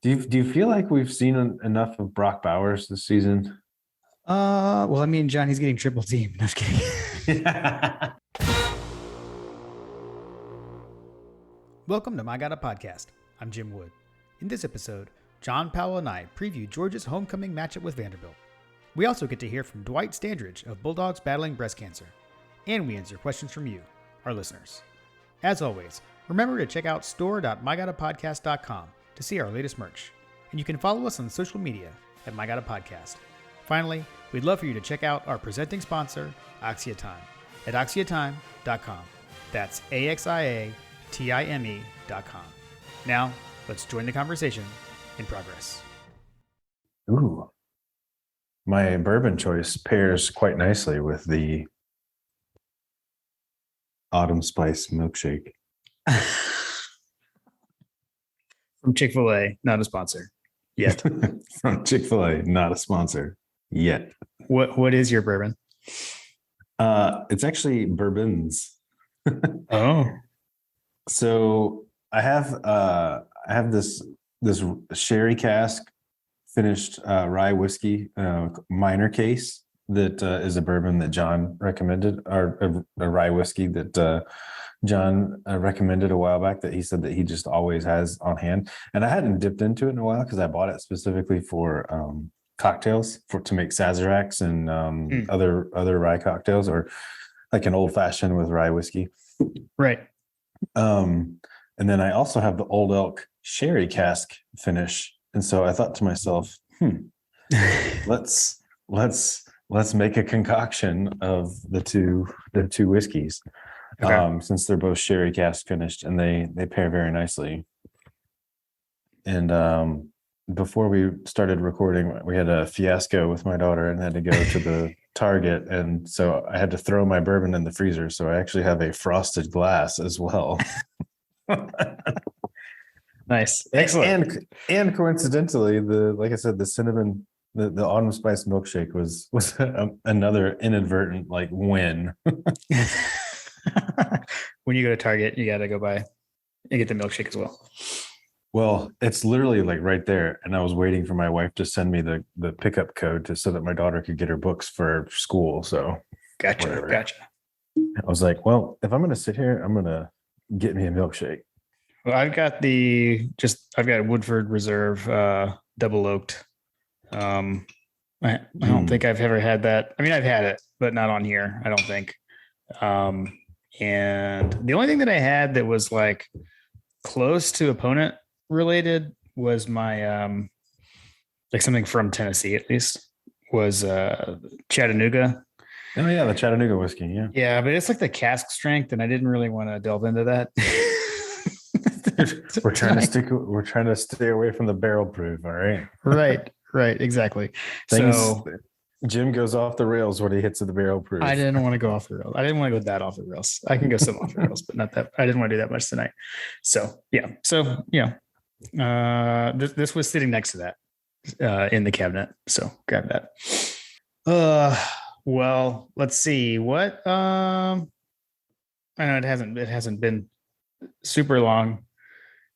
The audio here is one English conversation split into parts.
Do you feel like we've seen enough of Brock Bowers this season? Well, I mean, John, he's getting triple team. No, just kidding. Welcome to My Got a Podcast. I'm Jim Wood. In this episode, John Powell and I preview Georgia's homecoming matchup with Vanderbilt. We also get to hear from Dwight Standridge of Bulldogs battling breast cancer. And we answer questions from you, our listeners. As always, remember to check out store.mygotapodcast.com to see our latest merch. And you can follow us on social media at My Got a Podcast. Finally, we'd love for you to check out our presenting sponsor, Axia Time, at axiatime.com. That's AXIATIME.com. Now, let's join the conversation in progress. Ooh, my bourbon choice pairs quite nicely with the autumn spice milkshake. From Chick-fil-A, not a sponsor yet. From Chick-fil-A, not a sponsor yet. What is your bourbon? It's actually bourbons. Oh. So I have this sherry cask finished rye whiskey minor case that is a bourbon that John recommended, or a rye whiskey that John recommended a while back, that he said that he just always has on hand. And I hadn't dipped into it in a while because I bought it specifically for cocktails, to make Sazeracs and other rye cocktails, or like an old fashioned with rye whiskey. Right. And then I also have the Old Elk sherry cask finish. And so I thought to myself, let's make a concoction of the two whiskeys. Okay. Since they're both sherry cask finished, and they pair very nicely. And before we started recording, we had a fiasco with my daughter and had to go to the Target, and so I had to throw my bourbon in the freezer. So I actually have a frosted glass as well. Nice, excellent. And coincidentally, like I said, the cinnamon, the autumn spice milkshake was another inadvertent win. When you go to Target, you got to go buy and get the milkshake as well. Well, it's literally right there. And I was waiting for my wife to send me the pickup code so that my daughter could get her books for school. So Gotcha. I was like, well, if I'm going to sit here, I'm going to get me a milkshake. Well, I've got Woodford Reserve double oaked. I don't think I've ever had that. I mean, I've had it, but not on here, I don't think. And the only thing that I had that was close to opponent related was my something from Tennessee, at least, was Chattanooga. Oh yeah, the Chattanooga whiskey. Yeah, but it's the cask strength, and I didn't really want to delve into that. We're trying to stay away from the barrel proof. All right. Right. Exactly. So Jim goes off the rails when he hits the barrel proof. I didn't want to go off the rails. I didn't want to go that off the rails. I can go some off the rails, but not that. I didn't want to do that much tonight. So yeah. This was sitting next to that in the cabinet. So grab that. Well, let's see what. I know it hasn't been super long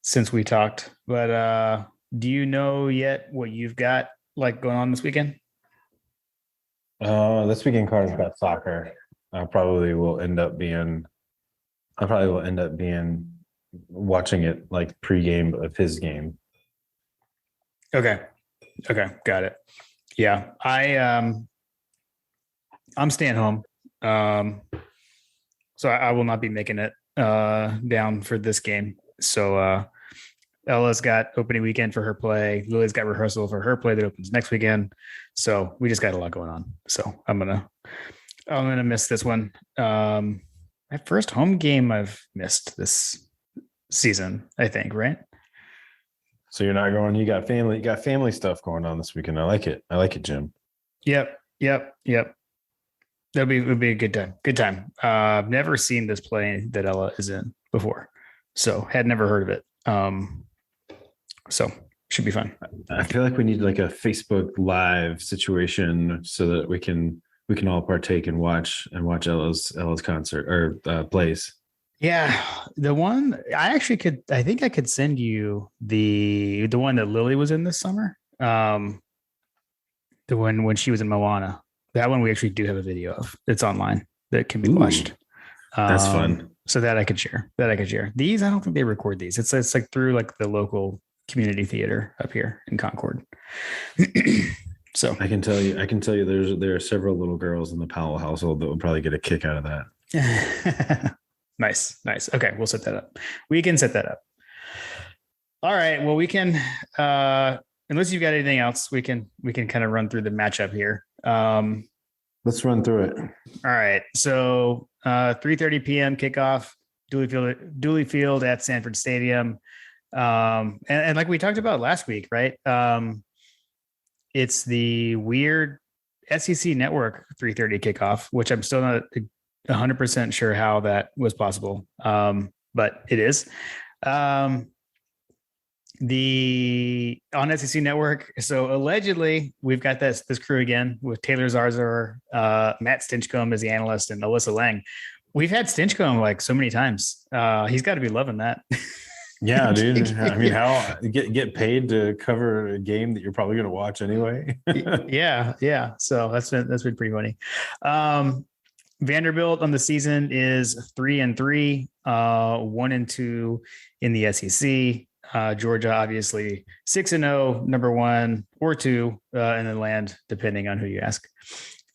since we talked, but do you know yet what you've got going on this weekend? This weekend, Carter's got soccer. I probably will end up being watching it pregame of his game. Okay, got it. Yeah, I'm staying home, so I will not be making it down for this game. So Ella's got opening weekend for her play. Lily's got rehearsal for her play that opens next weekend. So we just got a lot going on. So I'm gonna miss this one. My first home game I've missed this season, I think, right? So you're not going. You got family stuff going on this weekend. I like it, Jim. Yep. It'll be a good time. I've never seen this play that Ella is in before, so had never heard of it. So should be fun. I feel like we need a Facebook Live situation so that we can all partake and watch Ella's concert or plays. Yeah, the one I actually could, I think I could send you the one that Lily was in this summer. The one when she was in Moana. That one we actually do have a video of. It's online that can be Ooh, watched. that's fun. So that I could share. That I could share. These I don't think they record these. It's like through like the local community theater up here in Concord. So I can tell you there are several little girls in the Powell household that would probably get a kick out of that. nice, nice. Okay, we'll set that up. We can set that up. All right. Well, we can unless you've got anything else, we can kind of run through the matchup here. Let's run through it. All right. So 3:30 p.m. kickoff, Dooley Field at Sanford Stadium. And like we talked about last week, right? It's the weird SEC Network 3:30 kickoff, which I'm still not 100% sure how that was possible. But it is. The on SEC Network. So allegedly, we've got this crew again with Taylor Zarzor, Matt Stinchcomb as the analyst, and Alyssa Lang. We've had Stinchcomb like so many times. He's got to be loving that. Yeah, dude. I mean, how get paid to cover a game that you're probably going to watch anyway? yeah. So that's been pretty funny. Vanderbilt on the season is 3-3, 1-2 in the SEC. Georgia, obviously 6-0, number 1 or 2 in the land, depending on who you ask.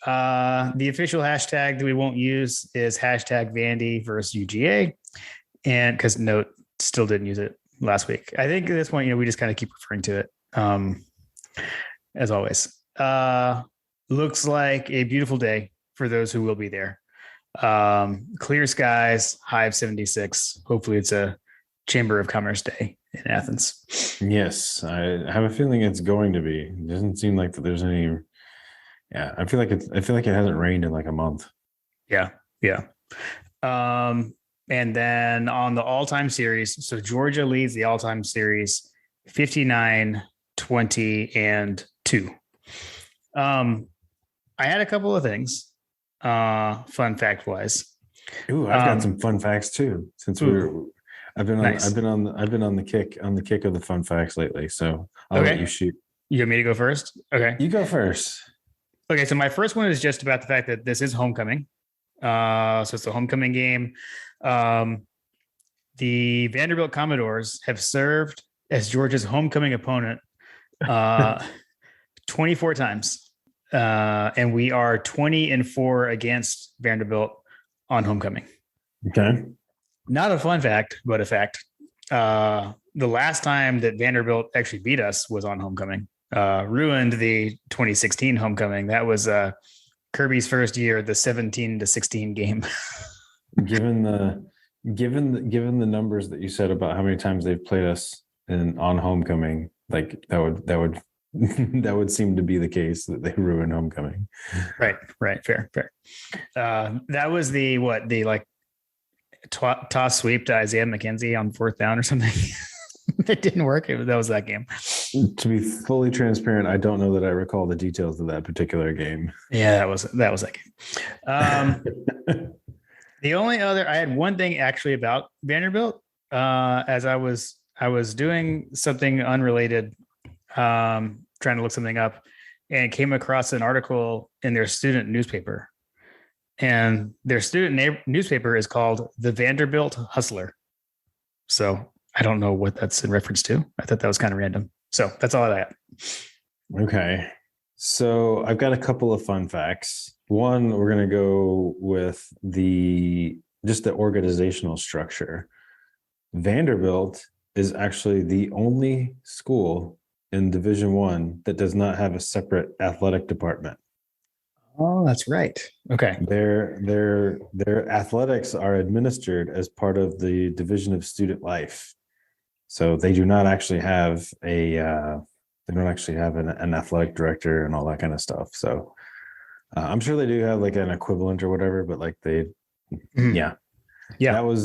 The official hashtag that we won't use is hashtag Vandy versus UGA. And because note, still didn't use it last week. I think at this point, we just kind of keep referring to it as always. Looks like a beautiful day for those who will be there. Clear skies, high of 76. Hopefully it's a Chamber of Commerce day in Athens. Yes, I have a feeling it's going to be. It doesn't seem like that there's any. Yeah, I feel like it hasn't rained in like a month. Yeah. And then on the all-time series, so Georgia leads the all-time series 59, 20, and 2. I had a couple of things, fun fact wise. Ooh, I've got some fun facts too. Since I've been on the kick of the fun facts lately. So I'll let you shoot. You want me to go first? Okay. You go first. Okay. So my first one is just about the fact that this is homecoming. So it's a homecoming game. The Vanderbilt Commodores have served as Georgia's homecoming opponent 24 times. And we are 20-4 against Vanderbilt on homecoming. Okay. Not a fun fact, but a fact. The last time that Vanderbilt actually beat us was on homecoming. Ruined the 2016 homecoming. That was Kirby's first year, the 17-16 game. Given the numbers that you said about how many times they've played us on homecoming, like that would that would seem to be the case that they ruined homecoming. Right. Fair. That was the toss sweep to Isaiah McKenzie on 4th down or something. It didn't work. That was that game. To be fully transparent, I don't know that I recall the details of that particular game. Yeah, that was that game. The only other, I had one thing actually about Vanderbilt, as I was doing something unrelated, trying to look something up, and came across an article in their student newspaper. And their student newspaper is called the Vanderbilt Hustler. So I don't know what that's in reference to. I thought that was kind of random. So that's all I got. Okay. So I've got a couple of fun facts. One, we're going to go with the organizational structure. Vanderbilt is actually the only school in Division I that does not have a separate athletic department. Oh, that's right. Okay. Their athletics are administered as part of the Division of Student Life. So they do not actually have an athletic director and all that kind of stuff. So I'm sure they do have like an equivalent or whatever, but like yeah. That was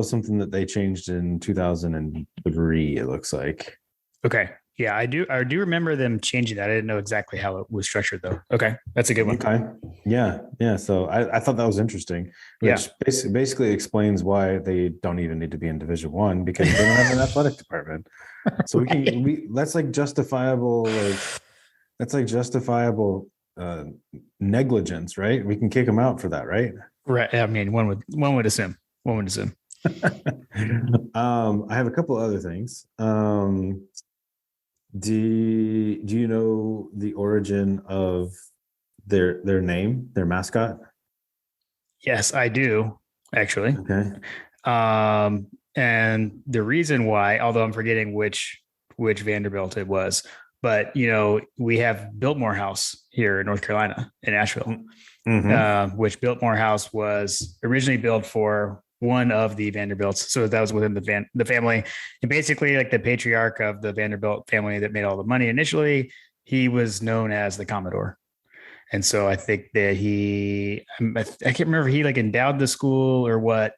something that they changed in 2003. It looks like. Okay. Yeah, I do. I do remember them changing that. I didn't know exactly how it was structured, though. Okay, that's a good one. Okay. Yeah. Yeah. So I thought that was interesting, Yeah. which basically explains why they don't even need to be in Division One because they don't have an athletic department. So Right. that's like justifiable, that's like justifiable negligence, right? We can kick them out for that, right? Right. I mean, one would assume. One would assume. I have a couple other things. Do you know the origin of their name, their mascot? Yes, I do actually. Okay. And the reason why, although I'm forgetting which Vanderbilt it was, but we have Biltmore House here in North Carolina in Asheville, Mm-hmm. which Biltmore House was originally built for one of the Vanderbilts. So that was within the family, and basically like the patriarch of the Vanderbilt family that made all the money initially. He was known as the Commodore. And so I think that I can't remember if he like endowed the school or what.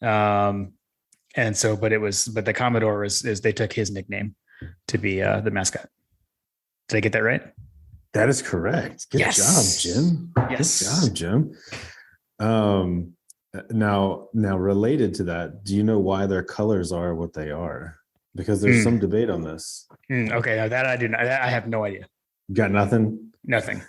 Um, and so, but the Commodore is they took his nickname to be the mascot. Did I get that right? That is correct. Good job, Yes. Jim. Good Yes. job, Jim. Um, now related to that, do you know why their colors are what they are? Because there's some Mm. debate on this. Okay. Now that I do not, I have no idea. Got nothing? Nothing.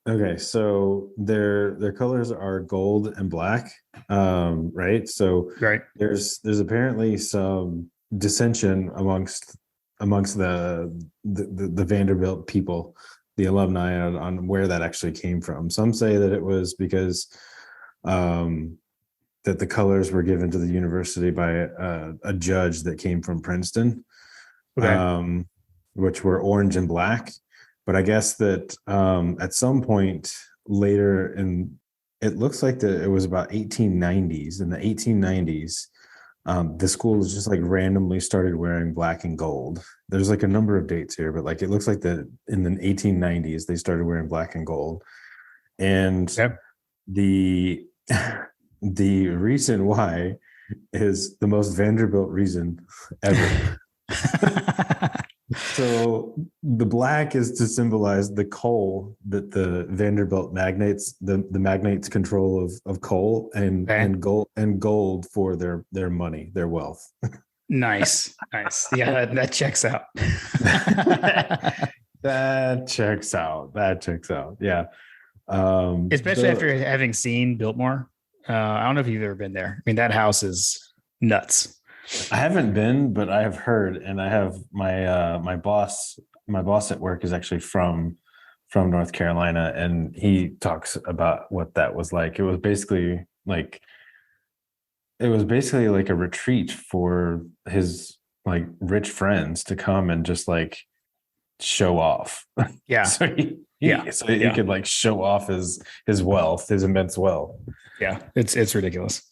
Okay, so their colors are gold and black, right? So Right. there's apparently some dissension amongst the Vanderbilt people, the alumni, on where that actually came from. Some say that it was because that the colors were given to the university by a judge that came from Princeton, Okay. which were orange and black. But I guess that at some point later it looks like it was about 1890s. In the 1890s, the schools just like randomly started wearing black and gold. There's like a number of dates here, but like it looks like that in the 1890s they started wearing black and gold. And Okay. the the reason why is the most Vanderbilt reason ever. So the black is to symbolize the coal that the Vanderbilt magnates, the magnates control of coal, and Okay. gold for their money, their wealth. Nice. Nice. Yeah, that checks out. That checks out. That checks out. Yeah. Especially after having seen Biltmore. I don't know if you've ever been there. I mean, that house is nuts. I haven't been, but I have heard, and I have my boss. My boss at work is actually from North Carolina, and he talks about what that was like. It was basically like a retreat for his like rich friends to come and just like show off. Yeah. So Yeah. he could like show off his wealth, his immense wealth. Yeah. It's ridiculous.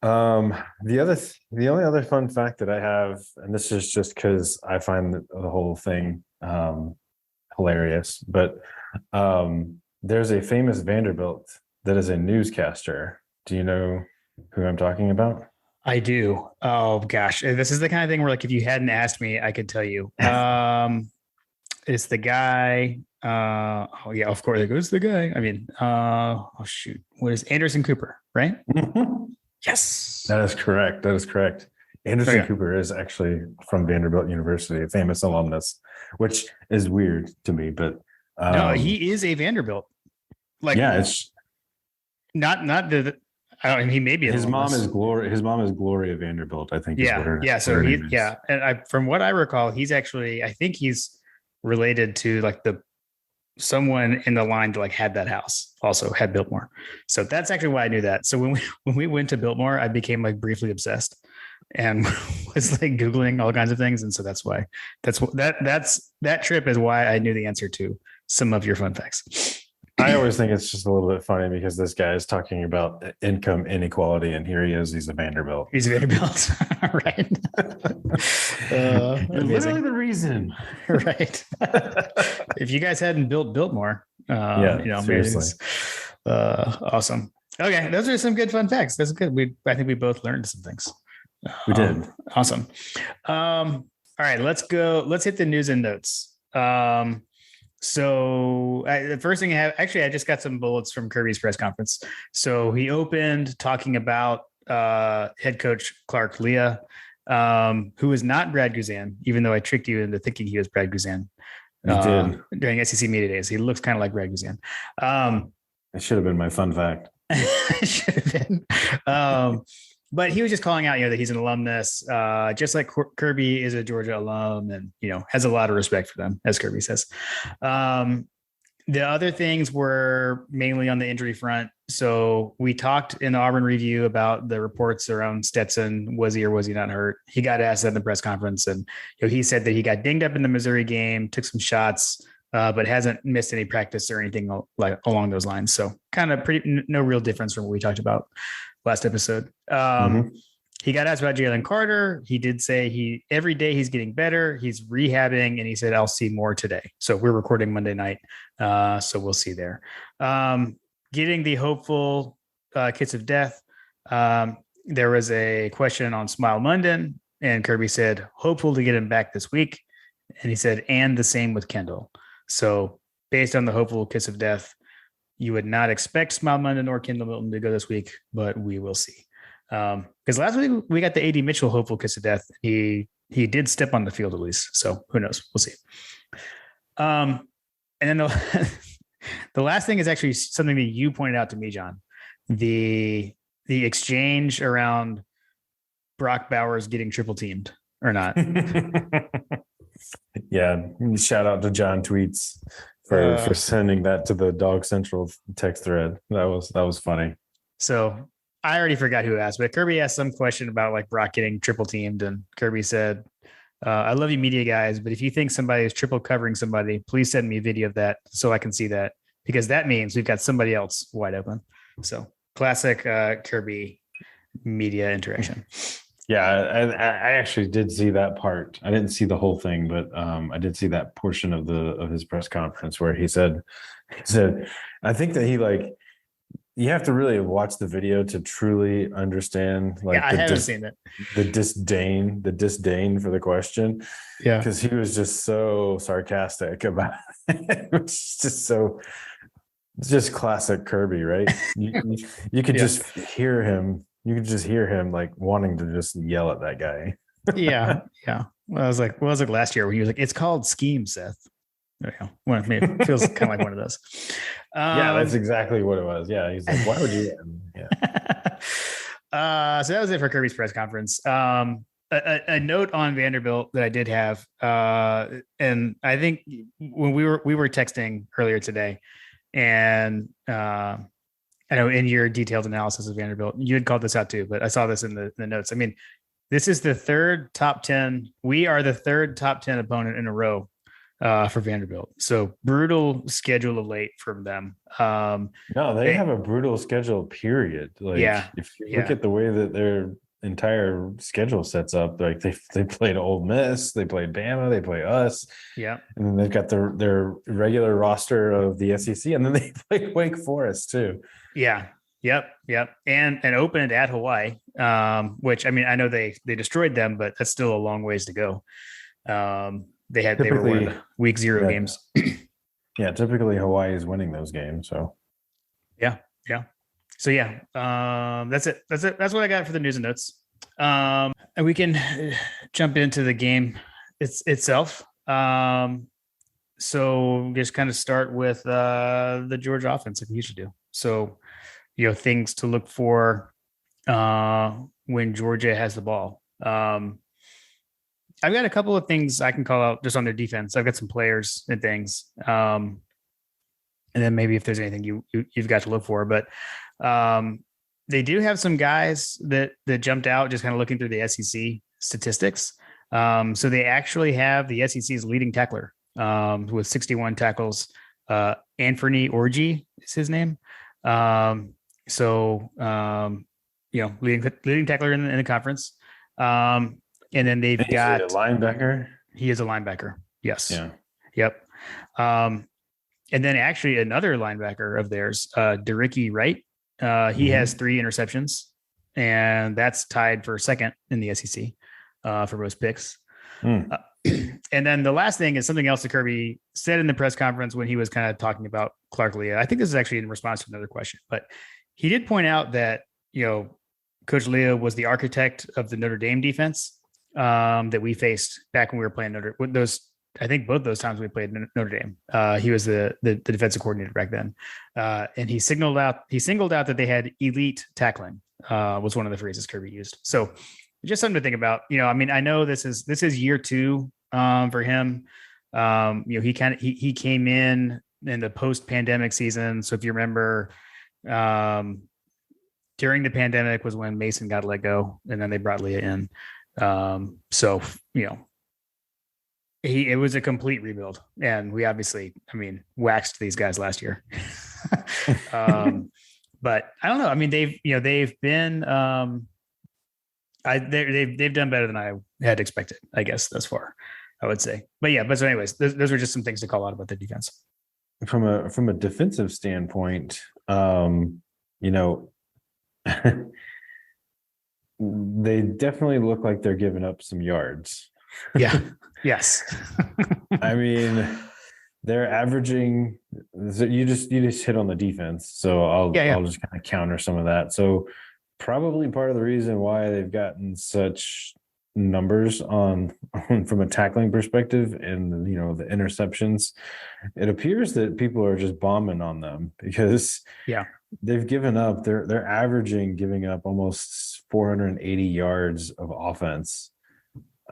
The only other fun fact that I have, and this is just because I find the whole thing hilarious, but there's a famous Vanderbilt that is a newscaster. Do you know who I'm talking about? I do. Oh gosh. This is the kind of thing where like if you hadn't asked me, I could tell you. It's the guy. Oh yeah, of course. It goes the guy. I mean, oh shoot. What is Anderson Cooper, right? Yes. That is correct. That is correct. Anderson Okay. Cooper is actually from Vanderbilt University, a famous alumnus, which is weird to me, but No, he is a Vanderbilt. Like yeah, it's not the I don't he may be an his mom alumnus. is Gloria. His mom is Gloria Vanderbilt, I think is what Yeah, her yeah. what So her he, name is. yeah, and from what I recall, he's actually, I think he's related to like the someone in the line that like had that house, also had Biltmore. So that's actually why I knew that. So when we went to Biltmore, I became like briefly obsessed and was like googling all kinds of things, and so that's why that trip is why I knew the answer to some of your fun facts. I always think it's just a little bit funny because this guy is talking about income inequality, and here he is. He's a Vanderbilt. He's Vanderbilt, right? Literally the reason, right? If you guys hadn't built Biltmore, yeah, seriously, awesome. Okay, those are some good fun facts. That's good. I think we both learned some things. we did. Awesome. All All right, let's go. Let's hit the news and notes. The first thing I just got some bullets from Kirby's press conference. So he opened talking about head coach Clark Leah, who is not Brad Guzan, even though I tricked you into thinking he was Brad Guzan. You did. During SEC Media Days. He looks kind of like Brad Guzan. It should have been my fun fact. It should have been. But he was just calling out, that he's an alumnus, just like Kirby is a Georgia alum and, has a lot of respect for them, as Kirby says. The other things were mainly on the injury front. So we talked in the Auburn review about the reports around Stetson. Was he or was he not hurt? He got asked that in the press conference. And he said that he got dinged up in the Missouri game, took some shots, but hasn't missed any practice or anything like along those lines. So kind of no real difference from what we talked about last episode. He got asked about Jalen Carter. He did say every day he's getting better. He's rehabbing, and he said, I'll see more today. So we're recording Monday night. So we'll see there. Getting the hopeful kiss of death. There was a question on Smile London, and Kirby said, hopeful to get him back this week. And he said, and the same with Kendall. So based on the hopeful kiss of death, you would not expect Smile London or Kendall Milton to go this week, but we will see. Because last week we got the AD Mitchell hopeful kiss of death. He did step on the field at least. So who knows? We'll see. And then the last thing is actually something that you pointed out to me, John. The exchange around Brock Bowers getting triple teamed or not. Yeah. Shout out to John Tweets for sending that to the Dog Central text thread. That was funny. So I already forgot who asked, but Kirby asked some question about like Brock getting triple teamed, and Kirby said, I love you media guys, but if you think somebody is triple covering somebody, please send me a video of that so I can see that, because that means we've got somebody else wide open. So classic Kirby media interaction. Yeah, I actually did see that part. I didn't see the whole thing, but I did see that portion of his press conference where he said, I think that you have to really watch the video to truly understand I haven't seen it. The disdain for the question. Yeah. Because he was just so sarcastic about it. It's just classic Kirby, right? You could just hear him. You could just hear him like wanting to just yell at that guy. Yeah. Well, I was like, last year when he was like, it's called scheme, Seth. There you go. Well, it feels kind of like one of those. Yeah, that's exactly what it was. Yeah, he's like, why would you? Yeah. So that was it for Kirby's press conference. A note on Vanderbilt that I did have, and I think when we were texting earlier today, and I know in your detailed analysis of Vanderbilt, you had called this out too, but I saw this in the notes. I mean, this is the third top 10. We are the third top 10 opponent in a row for Vanderbilt. So brutal schedule of late from them. No, they have a brutal schedule, period. If you look at the way that their entire schedule sets up, like they played Ole Miss, they played Bama, they play us. Yeah. And then they've got their regular roster of the SEC, and then they play Wake Forest too. Yeah. Yep. And opened at Hawaii, which, I mean, I know they destroyed them, but that's still a long ways to go. They were one of the week 0 games. Yeah, typically Hawaii is winning those games. So yeah. So that's it. That's what I got for the news and notes. And we can jump into the game itself. So just kind of start with the Georgia offense, like we usually do. So, things to look for when Georgia has the ball. I've got a couple of things I can call out just on their defense. I've got some players and things. And then maybe if there's anything you've got to look for, but they do have some guys that jumped out just kind of looking through the SEC statistics. So they actually have the SEC's leading tackler with 61 tackles. Anthony Orji is his name. Leading tackler in the conference. And then they've got a linebacker. He is a linebacker. Yes. Yeah. Yep. And then actually another linebacker of theirs, Dericky Wright. He has 3 interceptions, and that's tied for second in the SEC for most picks. Mm. And then the last thing is something else that Kirby said in the press conference when he was kind of talking about Clark Leah. I think this is actually in response to another question, but he did point out that, Coach Leah was the architect of the Notre Dame defense that we faced back when we were playing I think both those times we played Notre Dame. He was the defensive coordinator back then. And he singled out that they had elite tackling, was one of the phrases Kirby used. So just something to think about. I know this is year 2 for him. He came in the post-pandemic season. So if you remember, during the pandemic was when Mason got let go, and then they brought Leah in. It was a complete rebuild, and we obviously, waxed these guys last year. But I don't know. They've been, they've done better than I had expected, I guess, thus far, I would say. But so anyways, those were just some things to call out about the defense. From a defensive standpoint, they definitely look like they're giving up some yards. Yeah. Yes. They're averaging. You just hit on the defense, so I'll just kind of counter some of that. So probably part of the reason why they've gotten such numbers on from a tackling perspective and the interceptions, it appears that people are just bombing on them because they've given up. They're averaging giving up almost 480 yards of offense,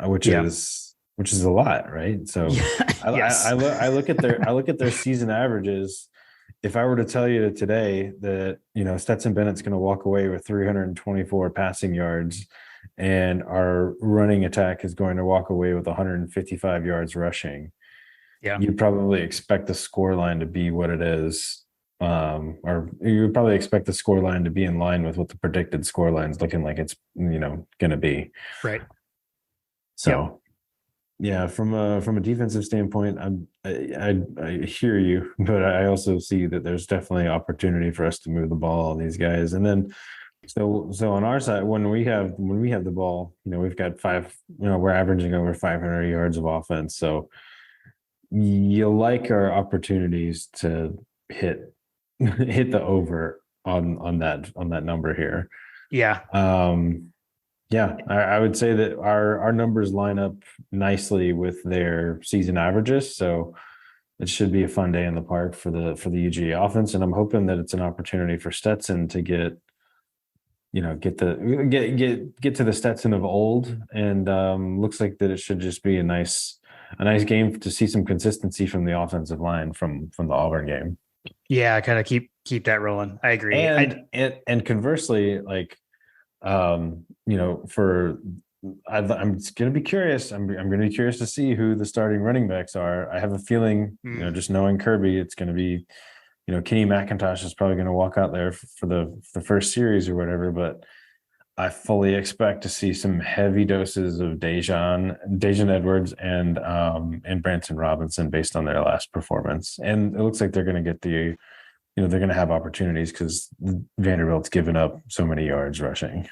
which is a lot, right? So I look at their season averages. If I were to tell you today that Stetson Bennett's going to walk away with 324 passing yards and our running attack is going to walk away with 155 yards rushing, you'd probably expect the score line to be what it is. Or you would probably expect the score line to be in line with what the predicted score line is looking like it's going to be. Right. So, from a defensive standpoint, I hear you, but I also see that there's definitely opportunity for us to move the ball on these guys. And then, so on our side, when we have the ball, we've got we're averaging over 500 yards of offense. So you like our opportunities to hit the over on that number here. Yeah. I would say that our numbers line up nicely with their season averages. So it should be a fun day in the park for the UGA offense. And I'm hoping that it's an opportunity for Stetson to get to the Stetson of old. And looks like that it should just be a nice game to see some consistency from the offensive line from the Auburn game. Yeah, kind of keep that rolling. I agree. And conversely, I'm going to be curious. I'm going to be curious to see who the starting running backs are. I have a feeling, just knowing Kirby, it's going to be, Kenny McIntosh is probably going to walk out there for the first series or whatever, but I fully expect to see some heavy doses of Dejan Edwards and Branson Robinson based on their last performance. And it looks like they're going to get they're going to have opportunities because Vanderbilt's given up so many yards rushing.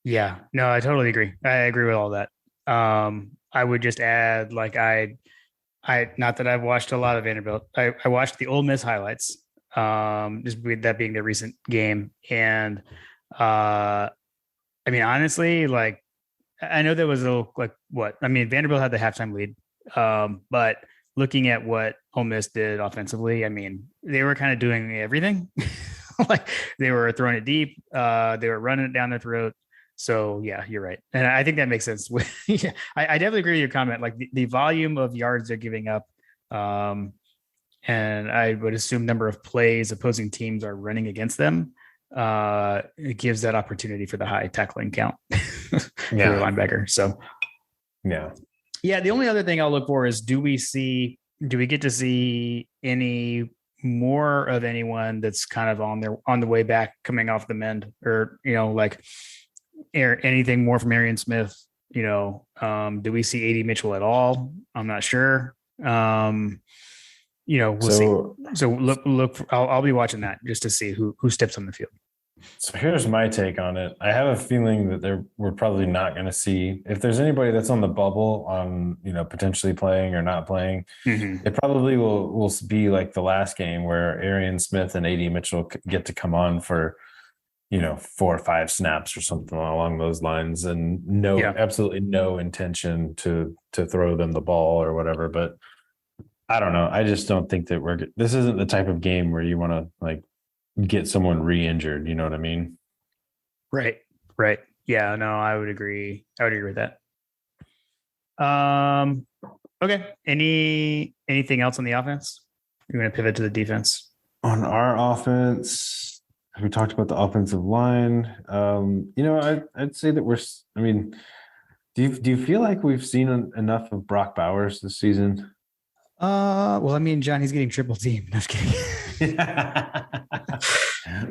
Yeah, no, I totally agree. I agree with all that. I would just add, I not that I've watched a lot of Vanderbilt. I watched the Ole Miss highlights, just with that being the recent game. And honestly, I know there was Vanderbilt had the halftime lead. But looking at what Ole Miss did offensively, they were kind of doing everything. They were throwing it deep. They were running it down their throat. So yeah, you're right. And I think that makes sense. I definitely agree with your comment. The volume of yards they're giving up. And I would assume number of plays opposing teams are running against them. It gives that opportunity for the high tackling count for the linebacker. So yeah. The only other thing I'll look for is, do we get to see any more of anyone that's kind of on the way back, coming off the mend, or, anything more from Arian Smith? Do we see AD Mitchell at all? I'm not sure. We'll see. So look, I'll be watching that just to see who steps on the field. So here's my take on it. I have a feeling that we're probably not going to see, if there's anybody that's on the bubble on, potentially playing or not playing, Hmm. it probably will be like the last game where Arian Smith and AD Mitchell get to come on for, 4 or 5 snaps or something along those lines, and Yeah. absolutely no intention to throw them the ball or whatever. But I don't know. I just don't think that this isn't the type of game where you want to like get someone re-injured. You know what I mean? Right. Right. Yeah. No, I would agree. I would agree with that. Okay. Anything else on the offense? You're going to pivot to the defense. On our offense, we talked about the offensive line. I'd say that I mean, do you feel like we've seen enough of Brock Bowers this season? Well, I mean, John, he's getting triple teamed. No, just kidding.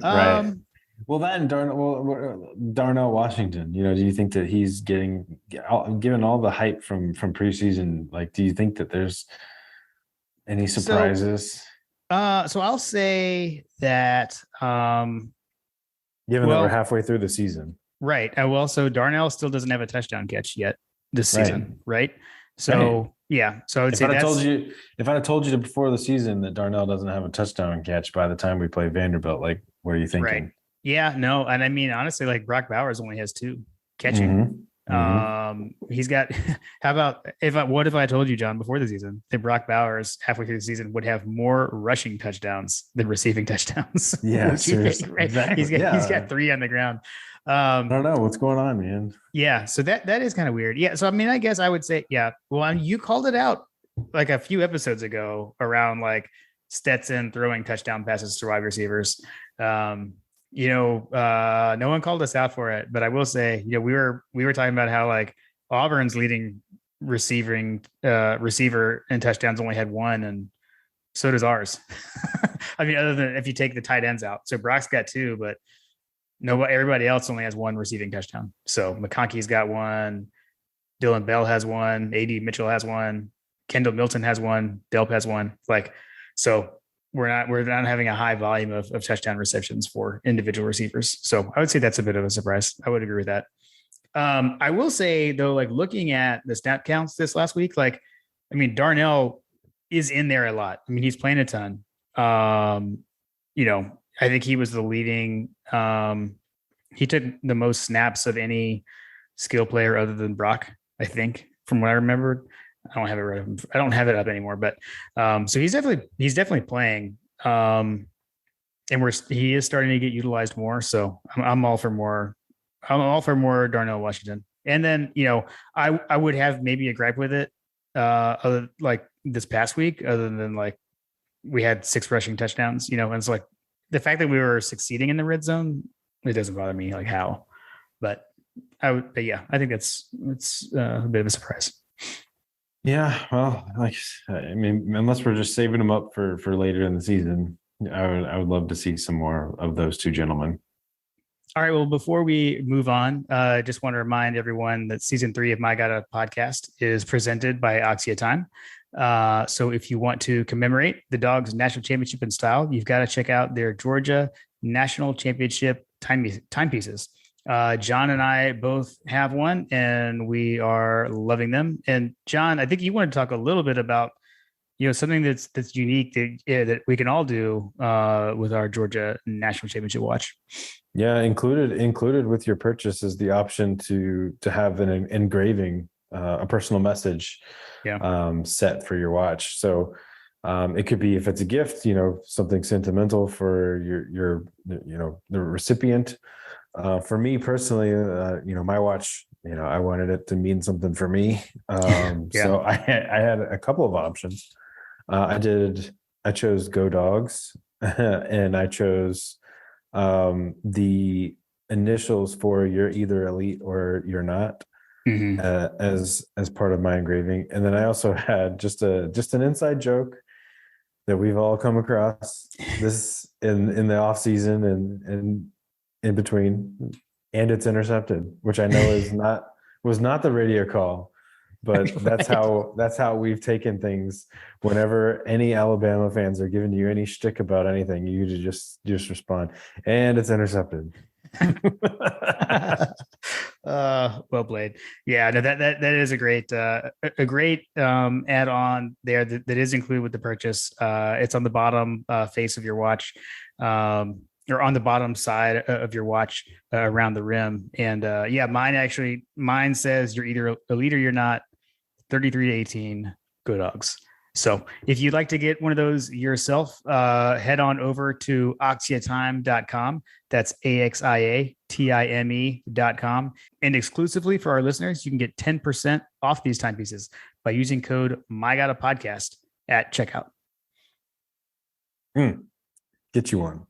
Right. um, Well, Darnell Washington, do you think that he's given all the hype from preseason? Like, do you think that there's any so, surprises? so I'll say that, Given that we're well, halfway through the season. right. Well, so Darnell still doesn't have a touchdown catch yet this Right. season, right? Right. So, yeah. So I would If say I'd have told that's you, if I'd have told you before the season that Darnell doesn't have a touchdown catch by the time we play Vanderbilt, like, what are you right. thinking? Yeah. No. And I mean, honestly, like Brock Bowers only has 2 catching. Mm-hmm. Mm-hmm. He's got, how about what if I told you, John, before the season that Brock Bowers halfway through the season would have more rushing touchdowns than receiving touchdowns? Yeah, What do you think, seriously. right? Exactly. He's Yeah. got 3 on the ground. I don't know what's going on, man. Yeah, so that is kind of weird. Yeah, so I mean, I guess I would say, yeah. Well, I mean, you called it out like a few episodes ago around like Stetson throwing touchdown passes to wide receivers. Um, no one called us out for it, but I will say, we were talking about how like Auburn's leading receiver in touchdowns only had 1, and so does ours. I mean, other than if you take the tight ends out, so Brock's got 2, but everybody else only has 1 receiving touchdown. So McConkey's got 1, Dylan Bell has 1, AD Mitchell has 1, Kendall Milton has 1, Delp has 1. Like, so we're not having a high volume of touchdown receptions for individual receivers. So I would say that's a bit of a surprise. I would agree with that. I will say though, like looking at the snap counts this last week, like, I mean, Darnell is in there a lot. I mean, he's playing a ton. I think he was the leading. He took the most snaps of any skill player other than Brock, I think, from what I remembered. I don't have it right. I don't have it up anymore, but so he's definitely playing. And he is starting to get utilized more. So I'm all for more. I'm all for more Darnell Washington. And then I would have maybe a gripe with it, other like this past week, other than like we had 6 rushing touchdowns. And it's like the fact that we were succeeding in the red zone, it doesn't bother me like how, but yeah, I think it's a bit of a surprise. Yeah, well, like I mean, unless we're just saving them up for later in the season, I would love to see some more of those 2 gentlemen. All right. Well, before we move on, I just want to remind everyone that season 3 of My Gotta podcast is presented by Oxia Time. So if you want to commemorate the Dogs national championship in style, you've got to check out their Georgia national championship timepieces. John and I both have one, and we are loving them. And John, I think you want to talk a little bit about something that's unique that we can all do with our Georgia national championship watch. Yeah, included with your purchase is the option to have an engraving, a personal message, set for your watch. So it could be, if it's a gift, something sentimental for your the recipient. For me personally, my watch, I wanted it to mean something for me. So I had a couple of options. I chose Go Dogs, and I chose the initials for "You're either elite or you're not," as part of my engraving. And then I also had just an inside joke that we've all come across this in the off season and in between, and it's intercepted, which I know was not the radio call, but that's how we've taken things. Whenever any Alabama fans are giving you any shtick about anything, you just respond, and it's intercepted. Well played. Yeah, no, that is a great add-on there that is included with the purchase. It's on the bottom face of your watch, or on the bottom side of your watch around the rim. And yeah, mine says you're either elite or you're not. 33 to 18, go Dogs. So if you'd like to get one of those yourself, head on over to axiatime.com. That's AXIATIME.com. And exclusively for our listeners, you can get 10% off these timepieces by using code MyGottaPodcast at checkout. Get you one.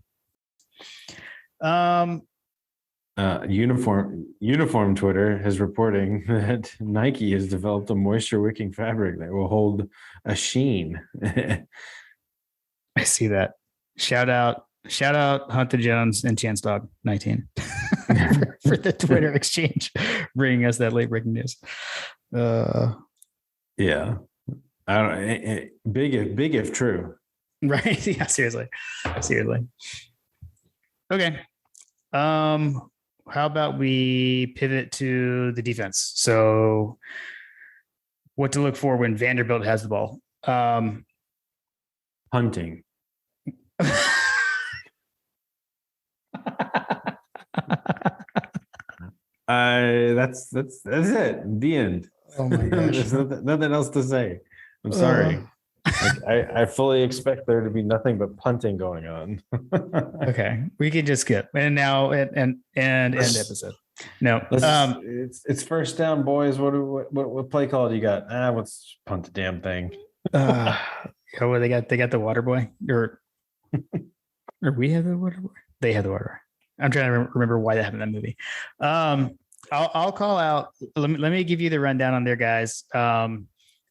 Uniform Twitter is reporting that Nike has developed a moisture wicking fabric that will hold a sheen. I see that. Shout out Hunter Jones and Chance Dog 19 for the Twitter exchange, bringing us that late breaking news. Yeah, I don't. Big if true. Right? Yeah. Seriously. Okay. How about we pivot to the defense? So, what to look for when Vanderbilt has the ball? Hunting. That's it. The end. Oh my gosh. There's nothing else to say. I'm sorry. I fully expect there to be nothing but punting going on. Okay, we can just skip and now and end episode. No, it's first down, boys. What play call do you got? Let's punt the damn thing. What they got the water boy, or we have the water boy. They have the water boy. I'm trying to remember why that happened in that movie. I'll call out. Let me give you the rundown on their guys.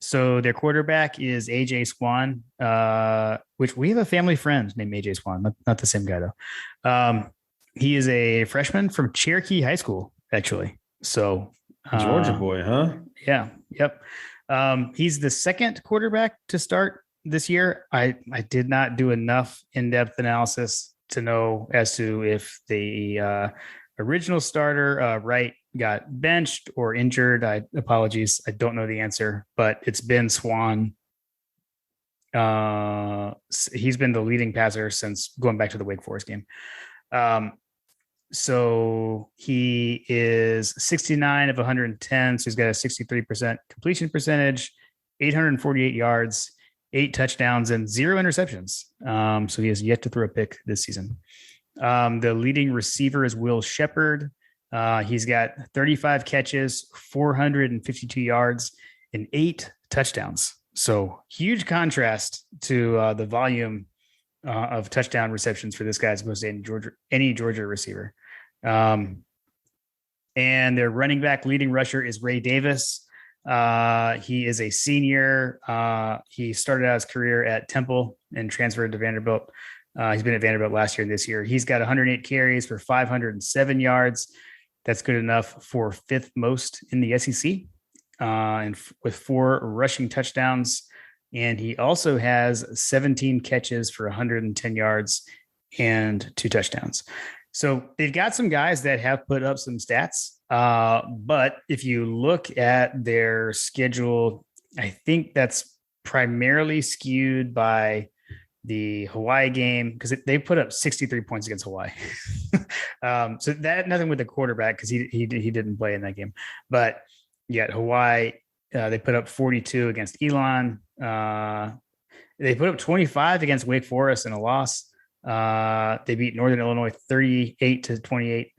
So their quarterback is AJ Swan, which we have a family friend named AJ Swan, not the same guy though. He is a freshman from Cherokee High School, actually. So Georgia boy, huh? Yeah. Yep. He's the second quarterback to start this year. I did not do enough in-depth analysis to know as to if the original starter, Wright, got benched or injured. Apologies. I don't know the answer, but it's been Swan. He's been the leading passer since going back to the Wake Forest game. So he is 69 of 110. So he's got a 63% completion percentage, 848 yards, 8 touchdowns, and 0 interceptions. So he has yet to throw a pick this season. The leading receiver is Will Shepherd. He's got 35 catches, 452 yards, and 8 touchdowns. So huge contrast to the volume of touchdown receptions for this guy as opposed to any Georgia receiver. And their running back leading rusher is Ray Davis. He is a senior. He started out his career at Temple and transferred to Vanderbilt. He's been at Vanderbilt last year and this year. He's got 108 carries for 507 yards. That's good enough for 5th most in the SEC, and with 4 rushing touchdowns. And he also has 17 catches for 110 yards and 2 touchdowns. So they've got some guys that have put up some stats. But if you look at their schedule, I think that's primarily skewed by the Hawaii game, because they put up 63 points against Hawaii. So that nothing with the quarterback, because he didn't play in that game. But yet Hawaii, they put up 42 against Elon. They put up 25 against Wake Forest in a loss. They beat Northern Illinois 38-28.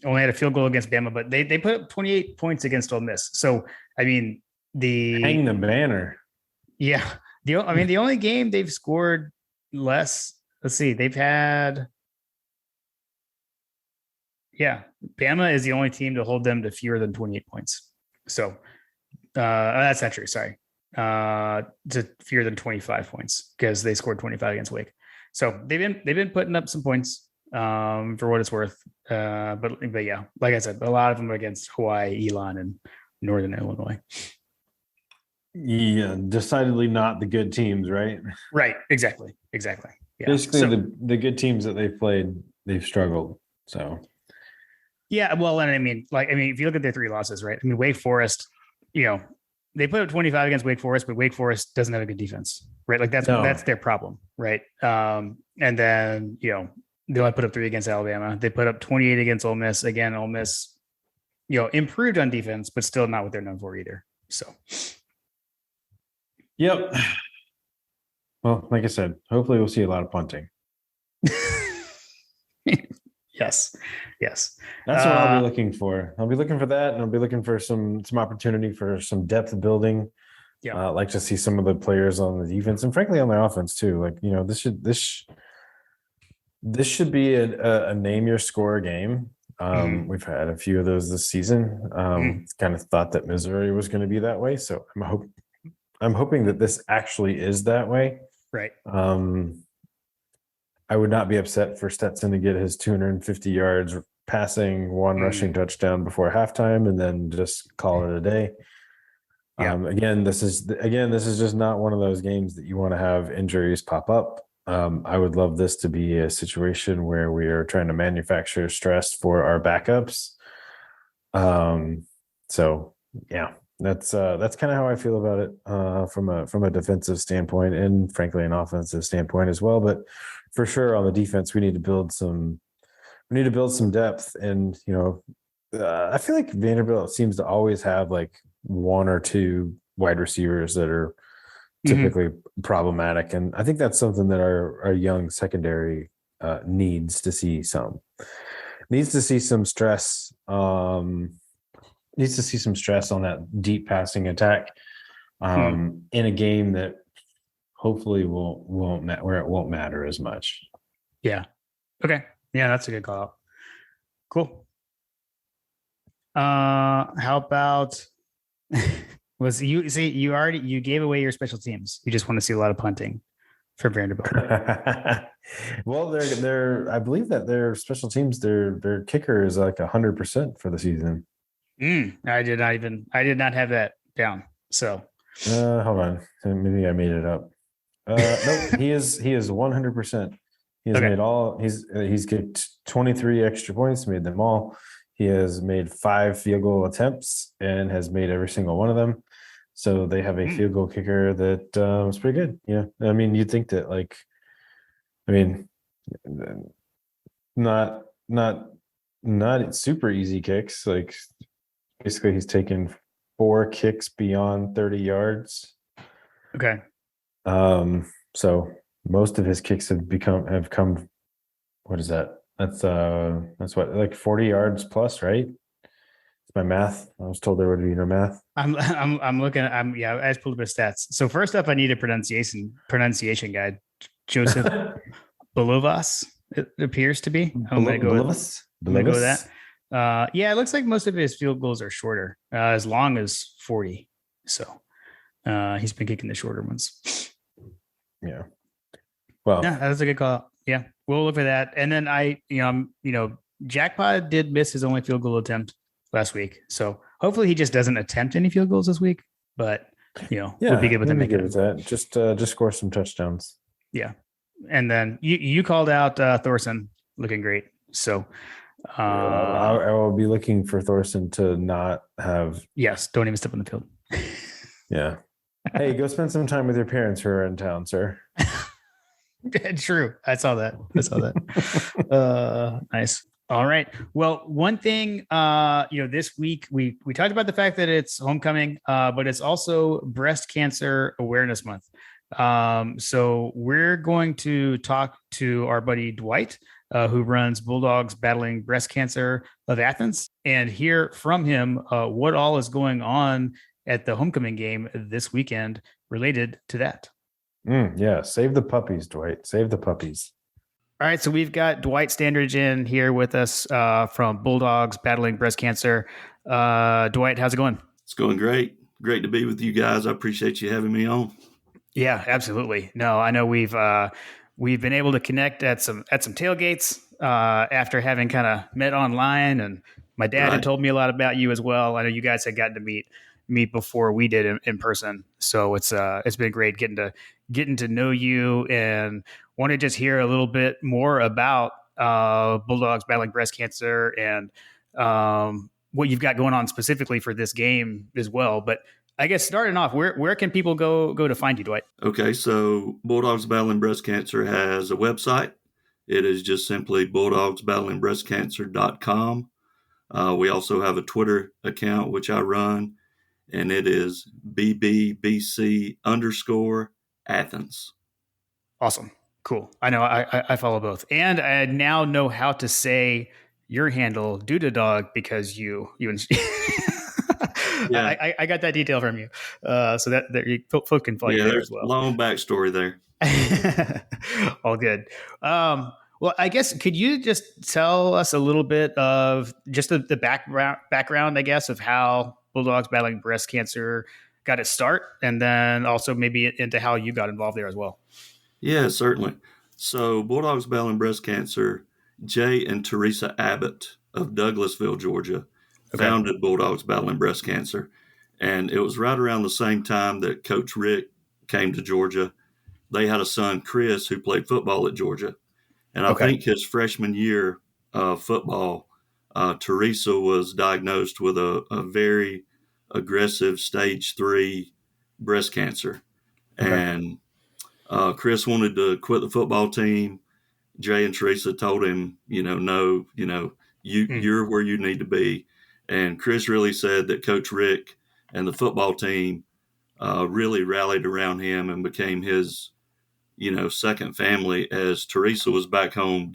Only had a field goal against Bama, but they put up 28 points against Ole Miss. So I mean, hang the banner. Yeah. The only game they've scored less, let's see, they've had, Bama is the only team to hold them to fewer than 28 points. So that's not true. Sorry. To fewer than 25 points, because they scored 25 against Wake. So they've been putting up some points for what it's worth. But yeah, like I said, a lot of them against Hawaii, Elon, and Northern Illinois. Yeah, decidedly not the good teams, right? Right. Exactly. Yeah. Basically, So, the good teams that they've played, they've struggled. So yeah. Well, and I mean, if you look at their 3 losses, right? I mean, Wake Forest, you know, they put up 25 against Wake Forest, but Wake Forest doesn't have a good defense, right? Like no, that's their problem, right? And then they only put up 3 against Alabama. They put up 28 against Ole Miss. Again, Ole Miss, improved on defense, but still not what they're known for either. So, yep. Well, like I said, hopefully we'll see a lot of punting. yes. That's what I'll be looking for. I'll be looking for that, and I'll be looking for some opportunity for some depth building. Yeah. Like to see some of the players on the defense, and frankly on their offense too. Like this should be a name your score game. We've had a few of those this season. It's kind of thought that Missouri was going to be that way, so I'm hoping that this actually is that way. Right. I would not be upset for Stetson to get his 250 yards passing, 1 rushing touchdown before halftime, and then just call it a day. Yeah. Again, this is just not one of those games that you want to have injuries pop up. I would love this to be a situation where we are trying to manufacture stress for our backups. So yeah, that's kind of how I feel about it from a defensive standpoint, and frankly an offensive standpoint as well. But for sure on the defense, we need to build some depth, and I feel like Vanderbilt seems to always have like 1 or 2 wide receivers that are typically problematic, and I think that's something that our young secondary needs to see some stress. Needs to see some stress on that deep passing attack in a game that hopefully won't where it won't matter as much. Yeah. Okay. Yeah, that's a good call. Cool. How about you gave away your special teams. You just want to see a lot of punting for Vanderbilt. Well, they're I believe that their special teams, their kicker is like 100% for the season. I did not have that down. So hold on, maybe I made it up. Nope, he is 100%. He has made all. He's kicked 23 extra points, made them all. He has made 5 field goal attempts and has made every single one of them. So they have a field goal kicker that was pretty good. Yeah, I mean, you'd think that not super easy kicks. Like basically, he's taken 4 kicks beyond 30 yards. Okay. So most of his kicks have come. What is that? That's what, like 40 yards plus, right? It's my math. I was told there would be no math. I'm looking at I just pulled up his stats. So first up, I need a pronunciation guide. Joseph Bulovas, it appears to be. I'm gonna go with that. Yeah, it looks like most of his field goals are shorter, as long as 40. So he's been kicking the shorter ones. Yeah. Well, yeah, that's a good call. Yeah, we'll look for that. And then Jackpot did miss his only field goal attempt last week. So hopefully he just doesn't attempt any field goals this week. But would be good with him making it. That. Just score some touchdowns. Yeah. And then you called out Thorson looking great. So I will be looking for Thorson to not have. Yes, don't even step on the field. Yeah. Hey, go spend some time with your parents who are in town, sir. True. I saw that. Nice. All right. Well, one thing, this week we talked about the fact that it's homecoming, but it's also Breast Cancer Awareness Month. So we're going to talk to our buddy Dwight, who runs Bulldogs Battling Breast Cancer of Athens, and hear from him what all is going on at the homecoming game this weekend related to that. Yeah, save the puppies, Dwight. Save the puppies. All right, so we've got Dwight Standridge in here with us from Bulldogs Battling Breast Cancer. Dwight, how's it going? It's going great. Great to be with you guys. I appreciate you having me on. Yeah, absolutely. No, I know we've been able to connect at some tailgates after having kind of met online and My dad had Right. told me a lot about you as well. I know you guys had gotten to meet before we did in person, so it's been great getting to know you, and want to just hear a little bit more about Bulldogs battling breast cancer and what you've got going on specifically for this game as well. But I guess starting off, where can people go to find you, Dwight? Okay. So Bulldogs Battling Breast Cancer has a website. It is just simply bulldogsbattlingbreastcancer.com. We also have a Twitter account, which I run, and it is BBBC_Athens. Awesome. Cool. I know I follow both. And I now know how to say your handle, Duda Dog, because you Yeah. I got that detail from you. So that folk can follow you Yeah. there There's as well. long backstory there. All good. Well, I guess could you just tell us a little bit of just the background, I guess, of how Bulldogs battling breast cancer got its start, and then also maybe into how you got involved there as well. Yeah, certainly. So Bulldogs Battling Breast Cancer, Jay and Teresa Abbott of Douglasville, Georgia, Okay. founded Bulldogs Battling Breast Cancer. And it was right around the same time that Coach Rick came to Georgia. They had a son, Chris, who played football at Georgia. And I Okay. think his freshman year of football, Teresa was diagnosed with a very aggressive stage 3 breast cancer. Okay. And Chris wanted to quit the football team. Jay and Teresa told him, no, you're where you need to be. And Chris really said that Coach Rick and the football team really rallied around him and became his, second family, as Teresa was back home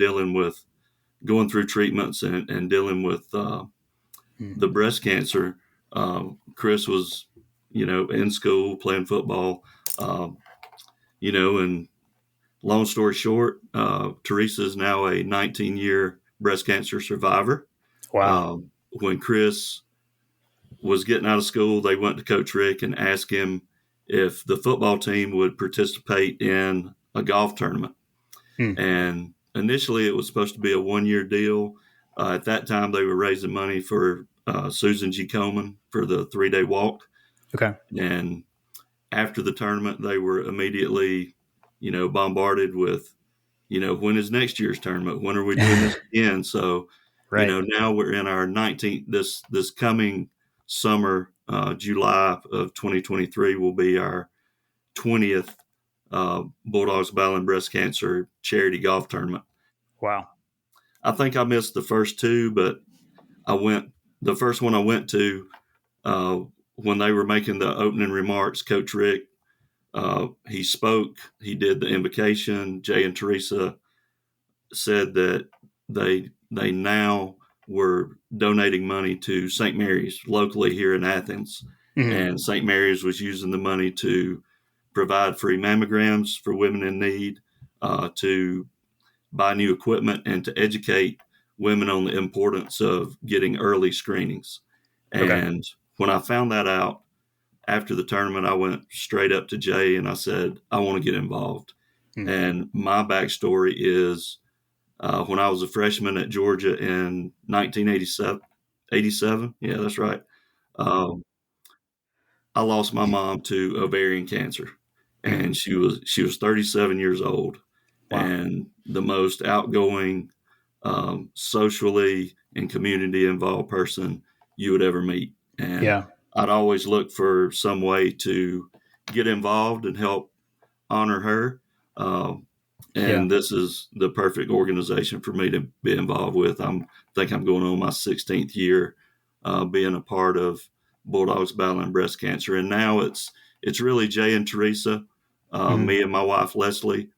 going through treatments and dealing with the breast cancer. Chris was, in school playing football, and long story short, Teresa is now a 19-year breast cancer survivor. Wow. When Chris was getting out of school, they went to Coach Rick and asked him if the football team would participate in a golf tournament. Hmm. And initially, it was supposed to be a 1-year deal. At that time, they were raising money for Susan G. Komen for the 3-day walk. Okay. And after the tournament, they were immediately, bombarded with, when is next year's tournament? When are we doing this again? So, Right. now we're in our 19th, this coming summer, July of 2023 will be our 20th Bulldogs Battling Breast Cancer charity golf tournament. Wow. I think I missed the first two, but the first one I went to, when they were making the opening remarks, Coach Rick, he spoke, he did the invocation. Jay and Teresa said that they now were donating money to St. Mary's locally here in Athens. Mm-hmm. And St. Mary's was using the money to provide free mammograms for women in need, to buy new equipment, and to educate women on the importance of getting early screenings. Okay. And when I found that out after the tournament, I went straight up to Jay and I said, I want to get involved. Mm. And my backstory is when I was a freshman at Georgia in 1987, yeah, that's right. I lost my mom to ovarian cancer, and she was 37 years old, Wow. and the most outgoing, socially and community involved person you would ever meet. And Yeah. I'd always look for some way to get involved and help honor her. And this is the perfect organization for me to be involved with. I think I'm going on my 16th year being a part of Bulldogs Battling Breast Cancer. And now it's really Jay and Teresa, me and my wife, Leslie,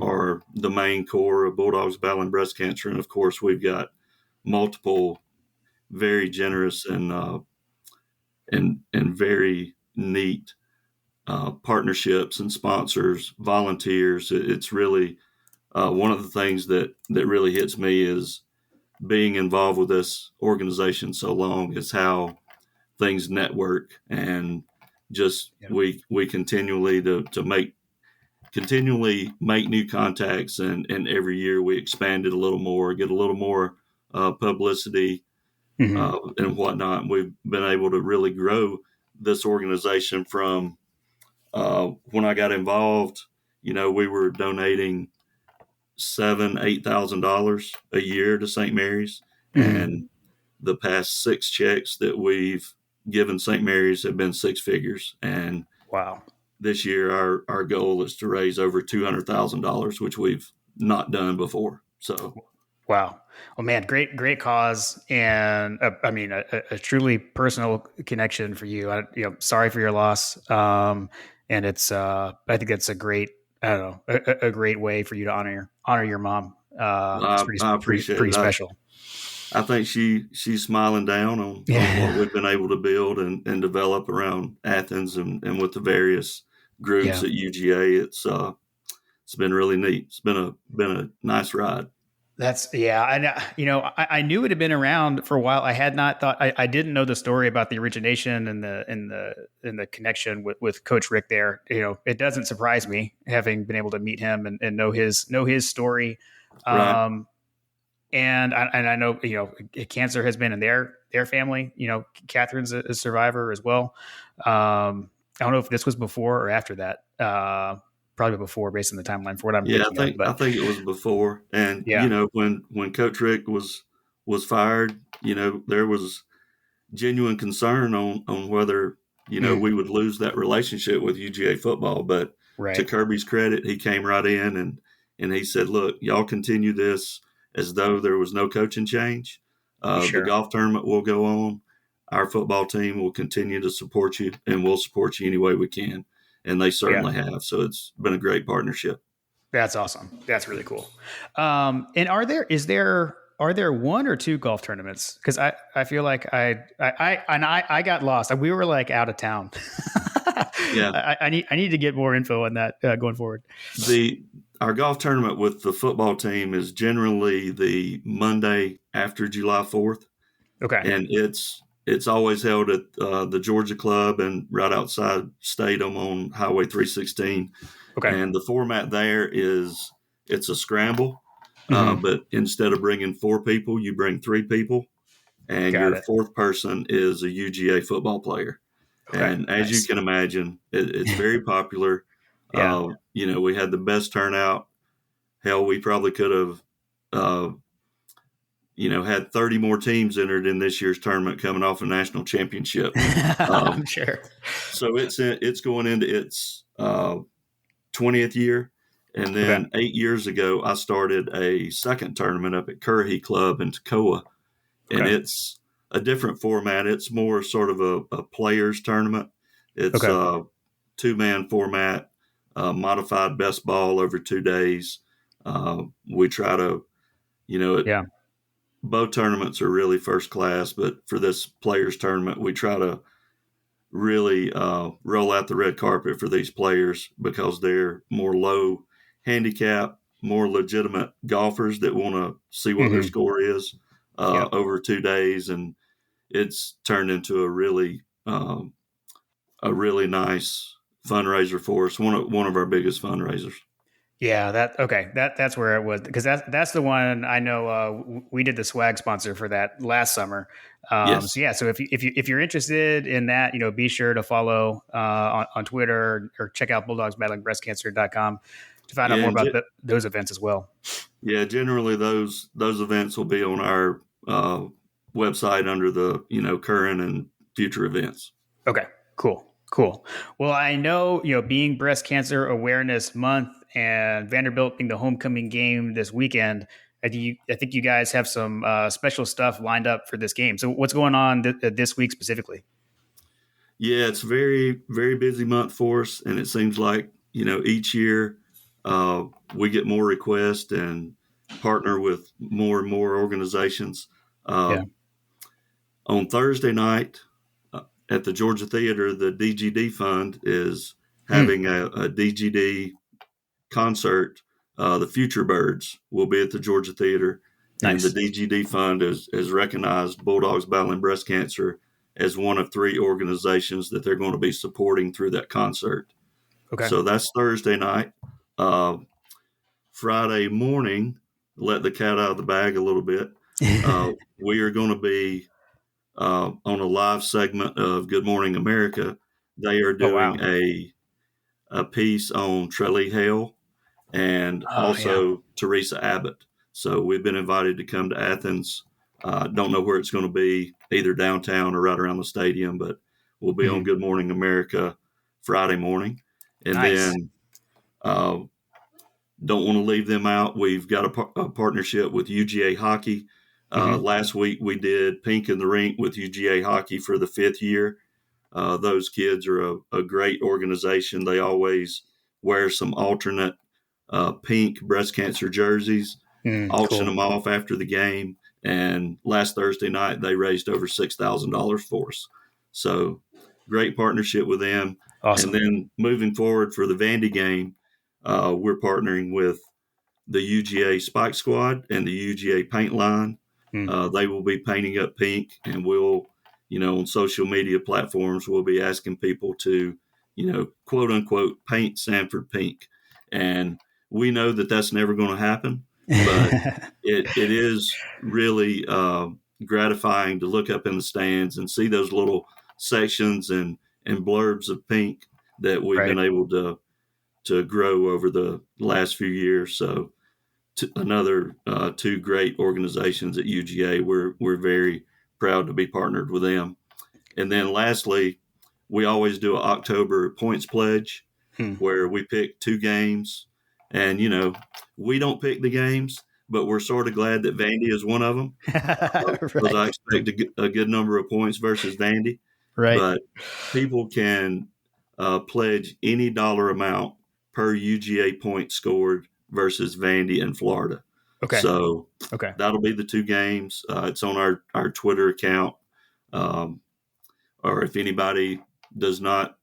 are the main core of Bulldogs Battling Breast Cancer. And of course, we've got multiple very generous and very neat partnerships and sponsors, volunteers. It's really one of the things that really hits me is being involved with this organization so long is how things network, and just we continually make new contacts, and every year we expand it a little more, get a little more publicity, and whatnot. We've been able to really grow this organization from when I got involved. We were donating $8,000 a year to St. Mary's, and the past 6 checks that we've given St. Mary's have been 6 figures. And Wow. this year, our goal is to raise over $200,000, which we've not done before. So, wow. Well, man, great cause, and a truly personal connection for you. Sorry for your loss, and it's I think it's a great, I don't know, a great way for you to honor your mom. It's I appreciate pretty it. special. I think she's smiling down on what we've been able to build and develop around Athens and with the various groups at UGA. It's been really neat. It's been a nice ride. I knew it had been around for a while. I had not thought, I didn't know the story about the origination and the connection with Coach Rick there. It doesn't surprise me, having been able to meet him and know his story. Right. And I know, cancer has been in their family. Catherine's a survivor as well. I don't know if this was before or after that. Probably before, based on the timeline for what I'm thinking of. I think it was before. And when Coach Rick was fired, there was genuine concern on whether we would lose that relationship with UGA football. But to Kirby's credit, he came right in and he said, "Look, y'all continue this as though there was no coaching change. The golf tournament will go on. Our football team will continue to support you, and we'll support you any way we can." And they certainly have. So it's been a great partnership. That's awesome. That's really cool. And are there 1 or 2 golf tournaments? Because I feel like I got lost. We were like out of town. Yeah. I need to get more info on that going forward. Our golf tournament with the football team is generally the Monday after July 4th. Okay. And it's always held at the Georgia Club and right outside Statham on Highway 316. Okay. And the format there is it's a scramble, but instead of bringing 4 people, you bring 3 people, and your 4th person is a UGA football player. Okay. And as you can imagine, it's very popular. We had the best turnout. Hell, we probably could have had 30 more teams entered in this year's tournament coming off a national championship. I'm sure. So it's going into its 20th year. And then 8 years ago, I started a second tournament up at Currahee Club in Toccoa. And it's a different format. It's more sort of a players tournament. It's a 2-man format, modified best ball over 2 days. We try to, both tournaments are really first class, but for this players tournament, we try to really roll out the red carpet for these players because they're more low handicap, more legitimate golfers that want to see what their score is over 2 days. And it's turned into a really nice fundraiser for us. One of our biggest fundraisers. Yeah, that's where it was, because that's the one I know. We did the swag sponsor for that last summer. Yes. So if you're interested in that, be sure to follow on Twitter or check out bulldogsbattlingBreastCancer.com to find out more about those events as well. Yeah, generally those events will be on our website under the current and future events. Okay, cool. Well, I know being Breast Cancer Awareness Month and Vanderbilt being the homecoming game this weekend, I think you guys have some special stuff lined up for this game. So what's going on this week specifically? Yeah, it's a very, very busy month for us. And it seems like, each year we get more requests and partner with more and more organizations. On Thursday night at the Georgia Theater, the DGD Fund is having a DGD concert. The Future Birds will be at the Georgia Theater. Nice. And the DGD Fund has recognized Bulldogs Battling Breast Cancer as one of 3 organizations that they're going to be supporting through that concert. Okay. So that's Thursday night. Friday morning, let the cat out of the bag a little bit. We are going to be on a live segment of Good Morning America, they are Oh, wow. doing a piece on Trellie Hale and Oh, yeah. also Teresa Abbott. So we've been invited to come to Athens. Don't know where it's going to be, either downtown or right around the stadium, but we'll be on Mhm. Good Morning America Friday morning. And Nice. then uh, don't want to leave them out. We've got a partnership with UGA Hockey. Mhm. Last week we did Pink in the Rink with UGA Hockey for the 5th year. Those kids are a great organization. They always wear some alternate pink breast cancer jerseys, auction Cool. them off after the game. And last Thursday night, they raised over $6,000 for us. So great partnership with them. And Awesome. then moving forward for the Vandy game, we're partnering with the UGA Spike Squad and the UGA Paint Line. Mm. They will be painting up pink, and we'll, on social media platforms, we'll be asking people to, quote unquote, paint Sanford pink. And we know that that's never going to happen, but it is really gratifying to look up in the stands and see those little sections and blurbs of pink that we've Right. been able to grow over the last few years. So another two great organizations at UGA. We're very proud to be partnered with them. And then lastly, we always do an October points pledge where we pick 2 games. And, we don't pick the games, but we're sort of glad that Vandy is one of them because I Right. expect a good number of points versus Vandy. Right. But people can pledge any dollar amount per UGA point scored versus Vandy and Florida. Okay. So Okay. that'll be the 2 games. It's on our Twitter account. Or if anybody does not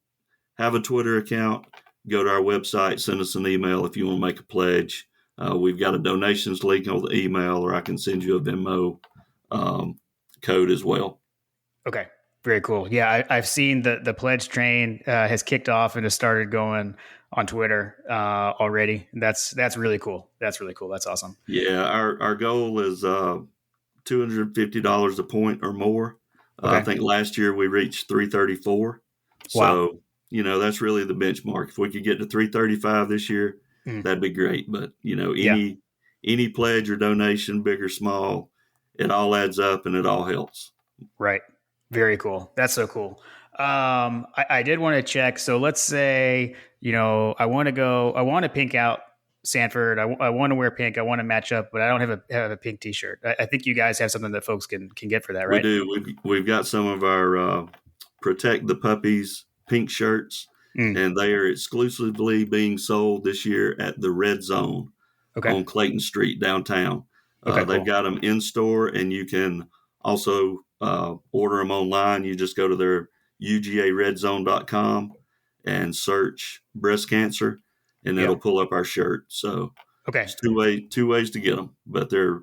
have a Twitter account, go to our website, send us an email if you want to make a pledge. We've got a donations link on the email, or I can send you a Venmo code as well. Okay. Very cool. Yeah, I've seen the pledge train has kicked off and has started going on Twitter already. That's really cool. That's really cool. That's awesome. Yeah, our goal is $250 a point or more. I Okay. think last year we reached 334. Wow. So, that's really the benchmark. If we could get to 335 this year, Mm. that'd be great. But, Yeah. any pledge or donation, big or small, it all adds up and it all helps. Right. Very cool. That's so cool. I did want to check. So let's say, I want to pink out Sanford. I want to wear pink. I want to match up, but I don't have a pink t-shirt. I think you guys have something that folks can get for that, We right? do. We've got some of our Protect the Puppies pink shirts, Mm. and they are exclusively being sold this year at the Red Zone Okay. on Clayton Street downtown. Okay, They've cool. got them in store, and you can also order them online. You just go to their ugaredzone.com and search breast cancer, and Yeah. it'll pull up our shirt. So Okay. it's two ways to get them, but they're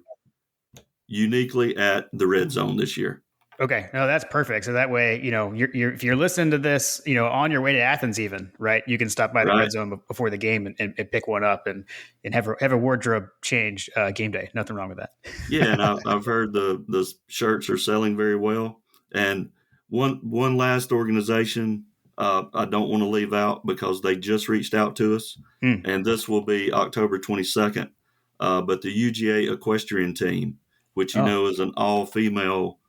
uniquely at the Red Zone this year. Okay. No, that's perfect. So that way, you're if you're listening to this, on your way to Athens, even right, you can stop by the Right. Red Zone before the game and pick one up and have a wardrobe change game day. Nothing wrong with that. Yeah, and I've heard the shirts are selling very well. And one last organization I don't want to leave out because they just reached out to us, Mm. and this will be October 22nd. But the UGA equestrian team, which Oh. is an all female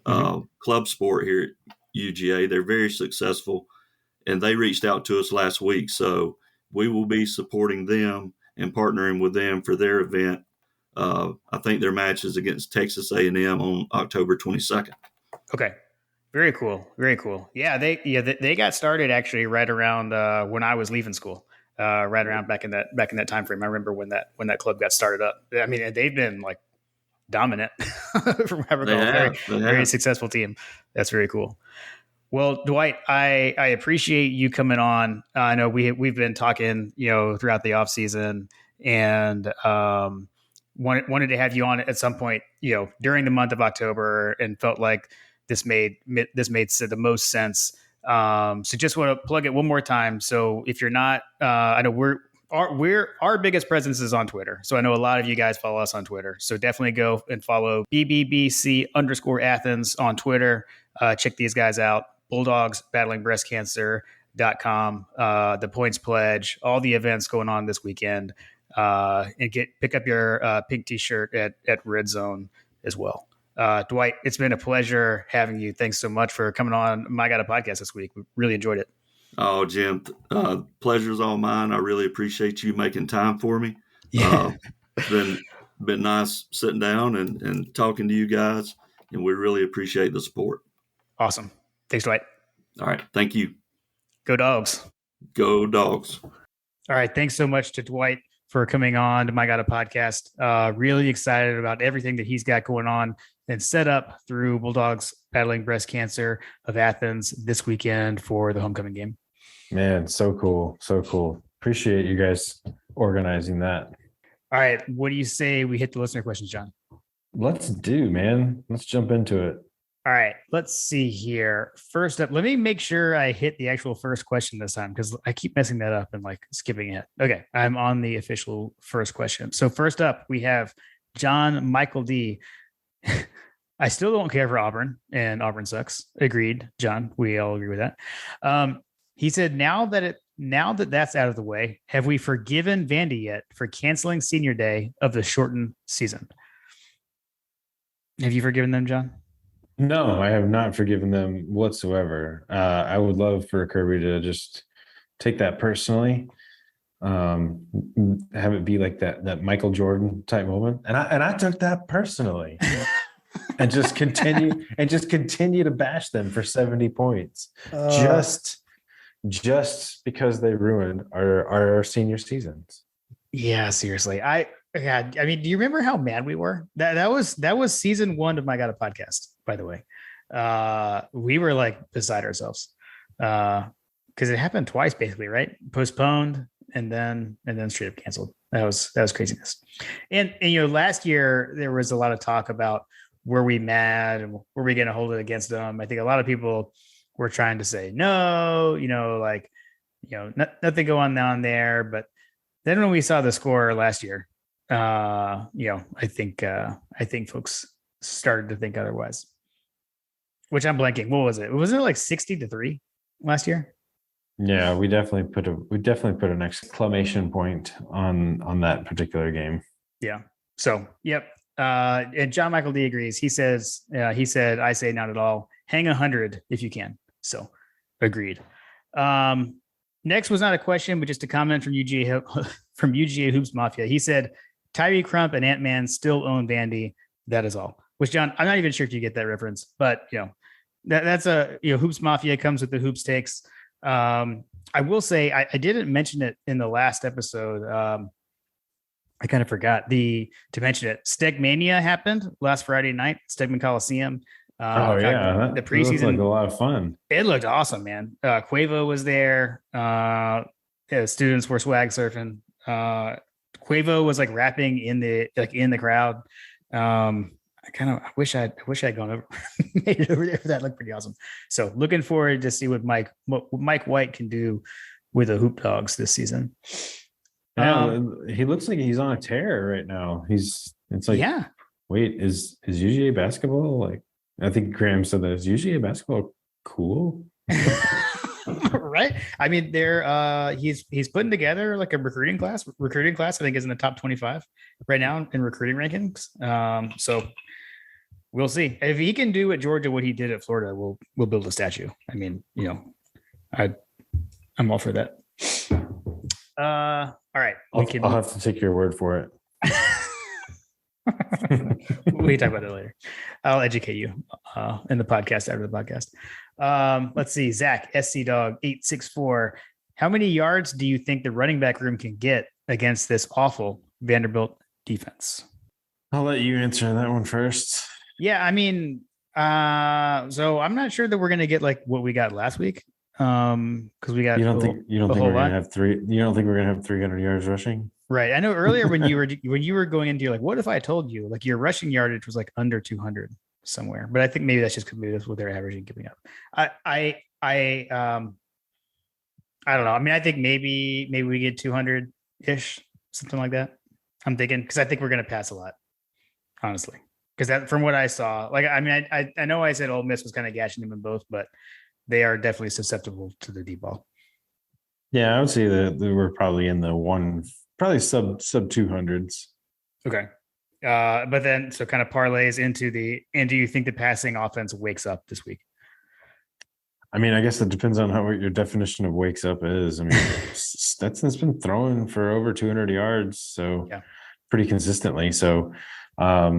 Mm-hmm. club sport here at UGA, they're very successful, and they reached out to us last week. So we will be supporting them and partnering with them for their event. I think their match is against Texas A&M on October 22nd. Okay. Very cool. Very cool. Yeah, they got started actually right around when I was leaving school. Right around back in that time frame. I remember when that club got started up. I mean, they've been like dominant from what I recall. They Very have. successful team. That's very cool. Well, Dwight, I appreciate you coming on. I know we've been talking, throughout the off season, and wanted to have you on at some point, during the month of October, and felt like this made the most sense. So just want to plug it one more time. So if you're not, I know Our biggest presence is on Twitter. So I know a lot of you guys follow us on Twitter. So definitely go and follow BBBC_Athens on Twitter. Check these guys out. Bulldogs Battling Breast Cancer.com, the Points Pledge, all the events going on this weekend. And pick up your pink t-shirt at Red Zone as well. Dwight, it's been a pleasure having you. Thanks so much for coming on My God a Podcast this week. We really enjoyed it. Oh, Jim, pleasure's all mine. I really appreciate you making time for me. Yeah. It's been nice sitting down and talking to you guys, and we really appreciate the support. Awesome. Thanks, Dwight. All right. Thank you. Go Dogs. Go Dogs. All right. Thanks so much to Dwight for coming on to My God a Podcast. Really excited about everything that he's got going on and set up through Bulldogs Battling Breast Cancer of Athens this weekend for the homecoming game. Man, so cool. So cool. Appreciate you guys organizing that. All right. What do you say we hit the listener questions, John? Let's jump into it. All right. Let's see here. First up, let me make sure I hit the actual first question this time because I keep messing that up and skipping it. Okay. I'm on the official first question. So first up, we have John Michael D. I still don't care for Auburn, and Auburn sucks. Agreed, John. We all agree with that. He said, now that that's out of the way, have we forgiven Vandy yet for canceling senior day of the shortened season? Have you forgiven them, John? No, I have not forgiven them whatsoever. I would love for Kirby to just take that personally, have it be like that Michael Jordan type moment, and I took that personally, and just continue to bash them for 70 points, just because they ruined our senior seasons. Yeah, seriously. I mean, do you remember how mad we were? That was season 1 of My God a Podcast, by the way. We were beside ourselves. Because it happened twice basically, right? Postponed and then straight up canceled. That was craziness. And last year there was a lot of talk about were we mad and were we going to hold it against them? I think a lot of people were trying to say no, nothing going on there. But then when we saw the score last year, I think folks started to think otherwise. Which I'm blanking. What was it? Was it 60-3 last year? Yeah, we definitely put an exclamation point on that particular game. Yeah. So, yep. And John Michael D agrees. He said, I say not at all. Hang 100 if you can. So, agreed. Next was not a question, but just a comment from UGA Hoops Mafia. He said, Tyree Crump and Ant-Man still own Vandy. That is all. Which, John, I'm not even sure if you get that reference, but that's Hoops Mafia comes with the hoops takes. I will say I didn't mention it in the last episode. I kind of forgot to mention it. Stegmania happened last Friday night, Stegman Coliseum. The preseason looked like a lot of fun. It looked awesome, man. Quavo was there. Students were swag surfing. Quavo was rapping in the crowd. I wish I'd gone over, made it over there. That looked pretty awesome. So looking forward to see what Mike White can do with the Hoop Dogs this season. Yeah, he looks like he's on a tear right now. Yeah. Wait, is UGA basketball I think Graham said that. Is UGA basketball cool? Right. I mean, he's putting together a recruiting class. I think is in the top 25 right now in recruiting rankings. So we'll see if he can do at Georgia what he did at Florida. We'll build a statue. I mean, I'm all for that. All right. I'll have to take your word for it. We can talk about that later. I'll educate you in the podcast after the podcast. Let's see. Zach, SC Dog 864. How many yards do you think the running back room can get against this awful Vanderbilt defense? I'll let you answer that one first. Yeah, I mean, so I'm not sure that we're gonna get what we got last week. Because we got you don't think we're gonna have 300 yards rushing? Right. I know earlier when you were going into what if I told you your rushing yardage was under 200 somewhere, but I think maybe that's just because that's what they're averaging giving up. I don't know. I mean, I think maybe we get 200. ish, something like that. I'm thinking because I think we're going to pass a lot, honestly. Because that, from what I saw, like I mean, I know I said Ole Miss was kind of gashing them in both, but they are definitely susceptible to the deep ball. Yeah, I would say that we're probably in the one, probably sub 200s. Okay. But then so kind of parlays into and do you think the passing offense wakes up this week? I mean, I guess it depends on what your definition of wakes up is. I mean, Stetson's been throwing for over 200 yards, so pretty consistently. So, I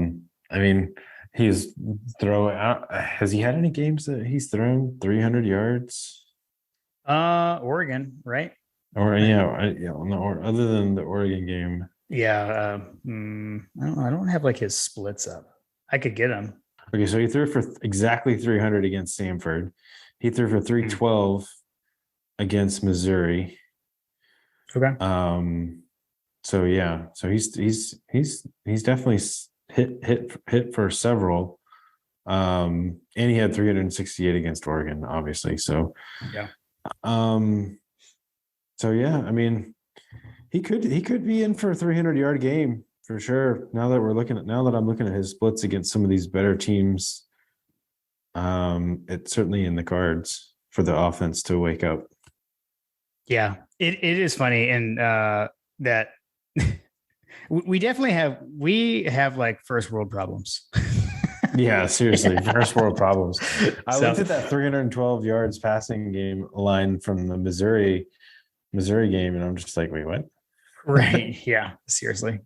mean, he's throwing out. Has he had any games that he's thrown 300 yards? Oregon, right? Or or other than the Oregon game. Yeah. I don't have like his splits up. I could get him. Okay, so he threw for exactly 300 against Samford. He threw for 312 against Missouri. Okay. So yeah, so he's definitely hit for several. And he had 368 against Oregon, obviously. So yeah. So yeah, I mean, he could be in for a 300-yard game for sure. Now that I'm looking at his splits against some of these better teams, it's certainly in the cards for the offense to wake up. Yeah, it is funny, and that we definitely have like first world problems. Yeah, seriously, first world problems. I looked at that 312 yards passing game line from the Missouri game, and I'm just like, wait, what? Right. Yeah. Seriously.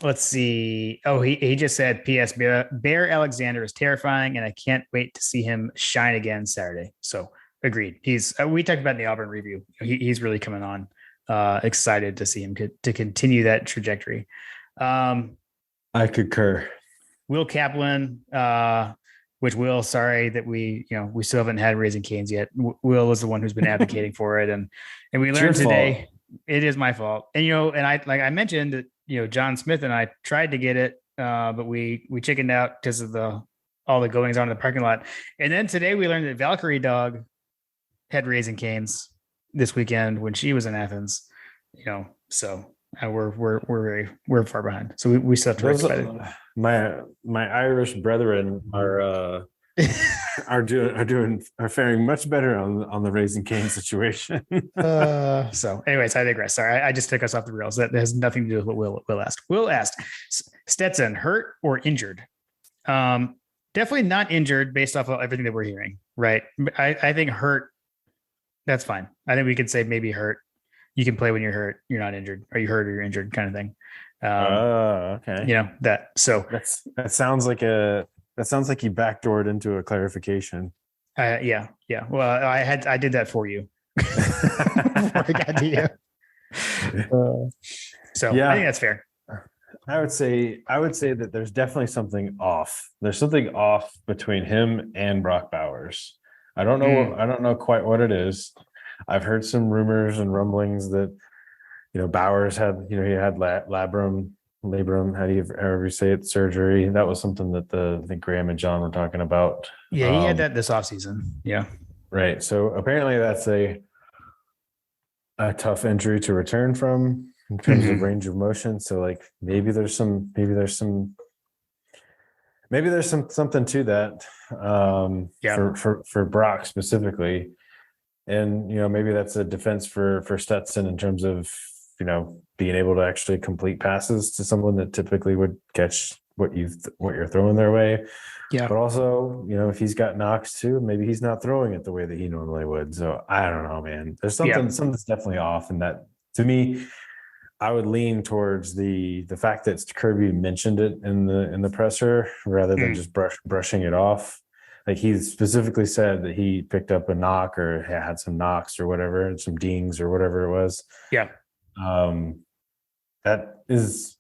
Let's see. Oh, he just said, P.S. Bear Alexander is terrifying, and I can't wait to see him shine again Saturday. So agreed. We talked about in the Auburn review. He's really coming on. Excited to see him to continue that trajectory. I concur. Will Kaplan, sorry that we still haven't had Raising Canes yet. Will is the one who's been advocating for it. And we learned today, it is my fault. And, and I mentioned that, John Smith and I tried to get it, but we chickened out because of all the goings on in the parking lot. And then today we learned that Valkyrie Dog had Raising Canes this weekend when she was in Athens, so we're far behind. So we still have to rectify it. My Irish brethren are faring much better on the Raising Cane situation. So anyways, I digress. Sorry, I just took us off the rails. That has nothing to do with what Will asked. Will asked, Stetson hurt or injured? Definitely not injured based off of everything that we're hearing. Right. I think hurt. That's fine. I think we could say maybe hurt. You can play when you're hurt. You're not injured. Are you hurt or you're injured? Kind of thing. Okay. That. So that sounds like you backdoored into a clarification. Yeah. Well, I did that for you. Before I got to you. So yeah. I think that's fair. I would say that there's definitely something off. There's something off between him and Brock Bowers. I don't know quite what it is. I've heard some rumors and rumblings that, Bowers had, he had labrum, how do you ever say it, surgery. That was something that I think Graham and John were talking about. Yeah, he had that this offseason. Yeah. Right. So apparently that's a tough injury to return from in terms of range of motion. So like maybe there's something to that for Brock specifically. And, maybe that's a defense for Stetson in terms of, being able to actually complete passes to someone that typically would catch what you're throwing their way. Yeah. But also, if he's got knocks too, maybe he's not throwing it the way that he normally would. So I don't know, man. There's something's definitely off. And that, to me, I would lean towards the fact that Kirby mentioned it in the presser rather than just brushing it off. Like he specifically said that he picked up a knock or had some knocks or whatever, some dings or whatever it was. Yeah. That is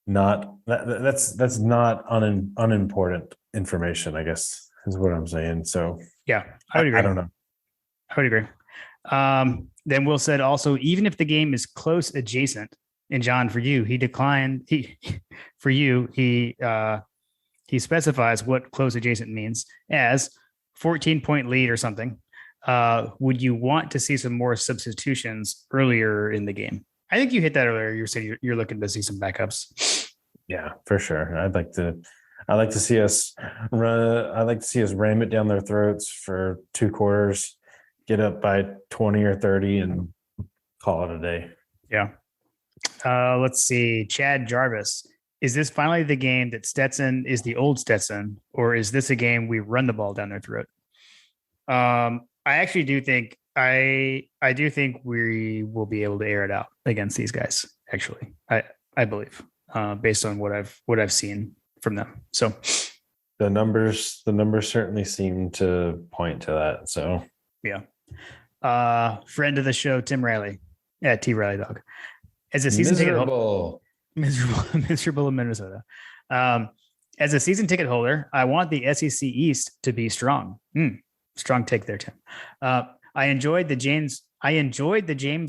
not that's not unimportant information, I guess is what I'm saying. So yeah, I would agree. I don't know. I would agree. Then Will said also, even if the game is close adjacent, and John, for you, he declined. He specifies what close adjacent means as 14-point lead or something. Would you want to see some more substitutions earlier in the game? I think you hit that earlier. You said you're looking to see some backups. Yeah, for sure. I'd like to see us run. I'd like to see us ram it down their throats for 2 quarters, get up by 20 or 30, and call it a day. Yeah. Let's see. Chad Jarvis. Is this finally the game that Stetson is the old Stetson, or is this a game we run the ball down their throat? I actually do think I do think we will be able to air it out against these guys. Actually, I believe based on what I've seen from them. So the numbers certainly seem to point to that. So yeah. Friend of the show, Tim Riley at T Riley Dog. As a season ticket holder, miserable in Minnesota. As a season ticket holder, I want the SEC East to be strong. Strong take there, Tim. I enjoyed the James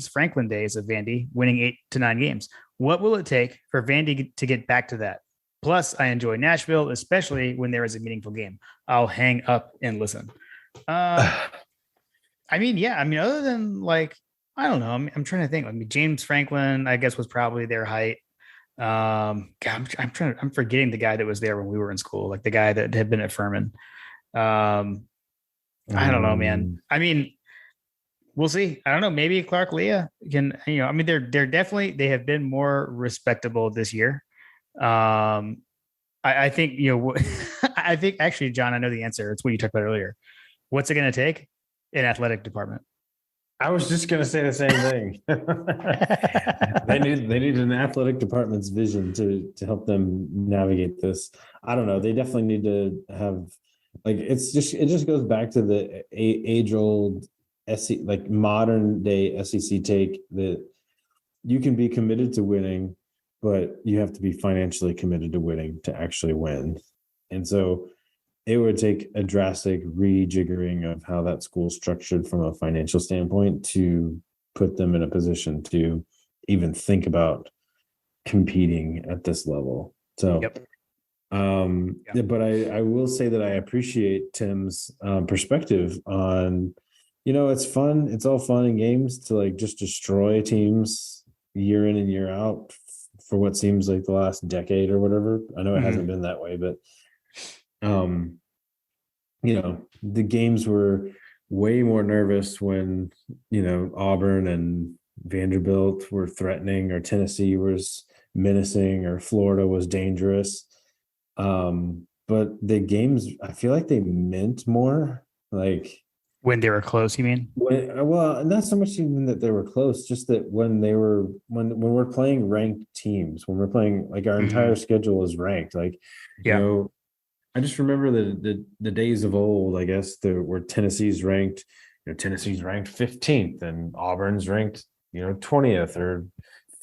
Franklin days of Vandy winning 8 to 9 games. What will it take for Vandy to get back to that? Plus, I enjoy Nashville, especially when there is a meaningful game. I'll hang up and listen. I mean, other than like, I don't know. I'm trying to think. I mean, James Franklin, I guess, was probably their height. I'm forgetting the guy that was there when we were in school, like the guy that had been at Furman. I don't know, man. I mean, we'll see. I don't know. Maybe Clark Leah can, I mean, they're definitely, they have been more respectable this year. I think, I think actually, John, I know the answer. It's what you talked about earlier. What's it going to take? An athletic department. I was just going to say the same thing. They need an athletic department's vision to help them navigate this. I don't know. They definitely need to have, like, it just goes back to the age old SEC, like modern day SEC take that you can be committed to winning, but you have to be financially committed to winning to actually win. And so it would take a drastic rejiggering of how that school's structured from a financial standpoint to put them in a position to even think about competing at this level. So, yep. But I will say that I appreciate Tim's perspective on, it's fun. It's all fun and games to like just destroy teams year in and year out for what seems like the last decade or whatever. I know it hasn't been that way, but the games were way more nervous when, Auburn and Vanderbilt were threatening, or Tennessee was menacing, or Florida was dangerous. But the games, I feel like they meant more. Like when they were close, you mean? Well, not so much even that they were close, just that when we're playing ranked teams, when we're playing, like, our entire schedule is ranked. Like, I just remember the days of old, I guess, where Tennessee's ranked, Tennessee's ranked 15th and Auburn's ranked, 20th or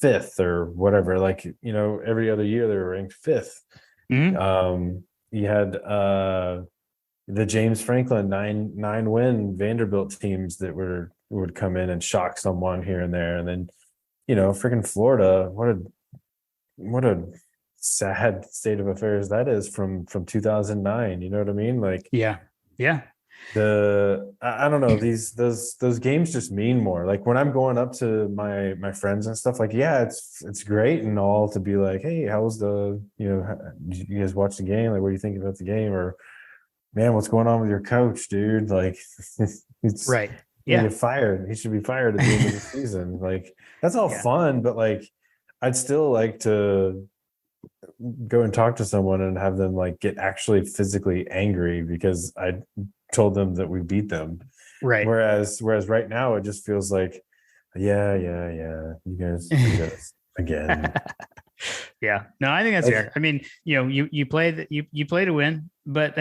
5th or whatever. Like, every other year they were ranked 5th. You had the James Franklin nine win Vanderbilt teams that would come in and shock someone here and there. And then, freaking Florida, what a sad state of affairs that is from 2009. You know what I mean? Like, yeah. I don't know, those games just mean more. Like when I'm going up to my friends and stuff, like, yeah, it's great and all to be like, hey, how was did you guys watch the game? Like, what do you think about the game? Or, man, what's going on with your coach, dude? Like, it's right. Yeah, get fired. He should be fired at the end of the season. Like, that's all fun, but like, I'd still like to go and talk to someone and have them like get actually physically angry because I told them that we beat them. Right. Whereas right now it just feels like, yeah, you guys beat us again. Yeah. No, I think that's fair. I mean, you play to win, but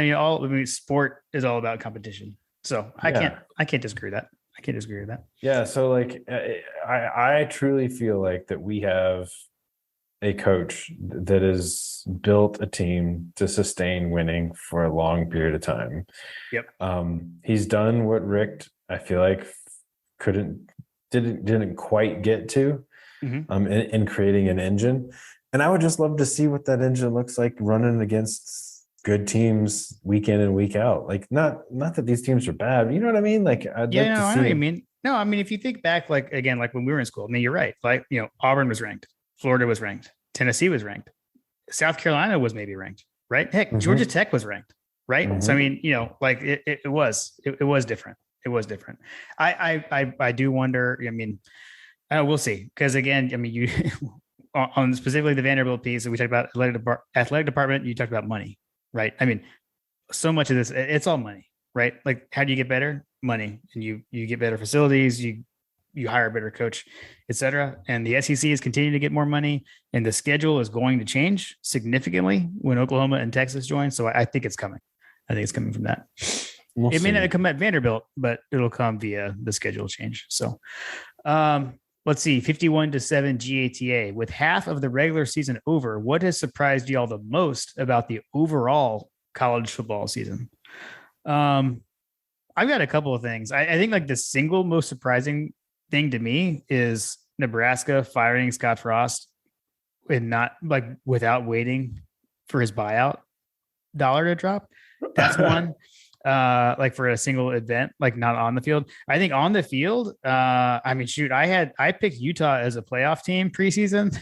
sport is all about competition. So I can't disagree with that. I can't disagree with that. Yeah. So like, I truly feel like that we have a coach that has built a team to sustain winning for a long period of time. Yep. He's done what Rick, I feel like, didn't quite get to, in creating an engine. And I would just love to see what that engine looks like running against good teams week in and week out. Like not that these teams are bad, you know what I mean? Like I'd like to I see. know what you mean. No, I mean, if you think back, like again, like when we were in school, I mean, you're right. Like, Auburn was ranked, Florida was ranked, Tennessee was ranked, South Carolina was maybe ranked, right? Heck, Georgia Tech was ranked, right? So I mean, like it was different. It was different. I do wonder. I mean, we'll see. Because again, I mean, you on specifically the Vanderbilt piece, and we talked about athletic department. You talked about money, right? I mean, so much of this, it's all money, right? Like, how do you get better? Money, and you get better facilities. You hire a better coach, etc. And the SEC is continuing to get more money, and the schedule is going to change significantly when Oklahoma and Texas join. So I think it's coming. I think it's coming from that. It may not come at Vanderbilt, but it'll come via the schedule change. So let's see, 51-7 GATA. With half of the regular season over, what has surprised y'all the most about the overall college football season? I've got a couple of things. I think like the single most surprising thing to me is Nebraska firing Scott Frost and not like without waiting for his buyout dollar to drop. That's one. Like for a single event, like not on the field. I think on the field, I mean, shoot, I picked Utah as a playoff team preseason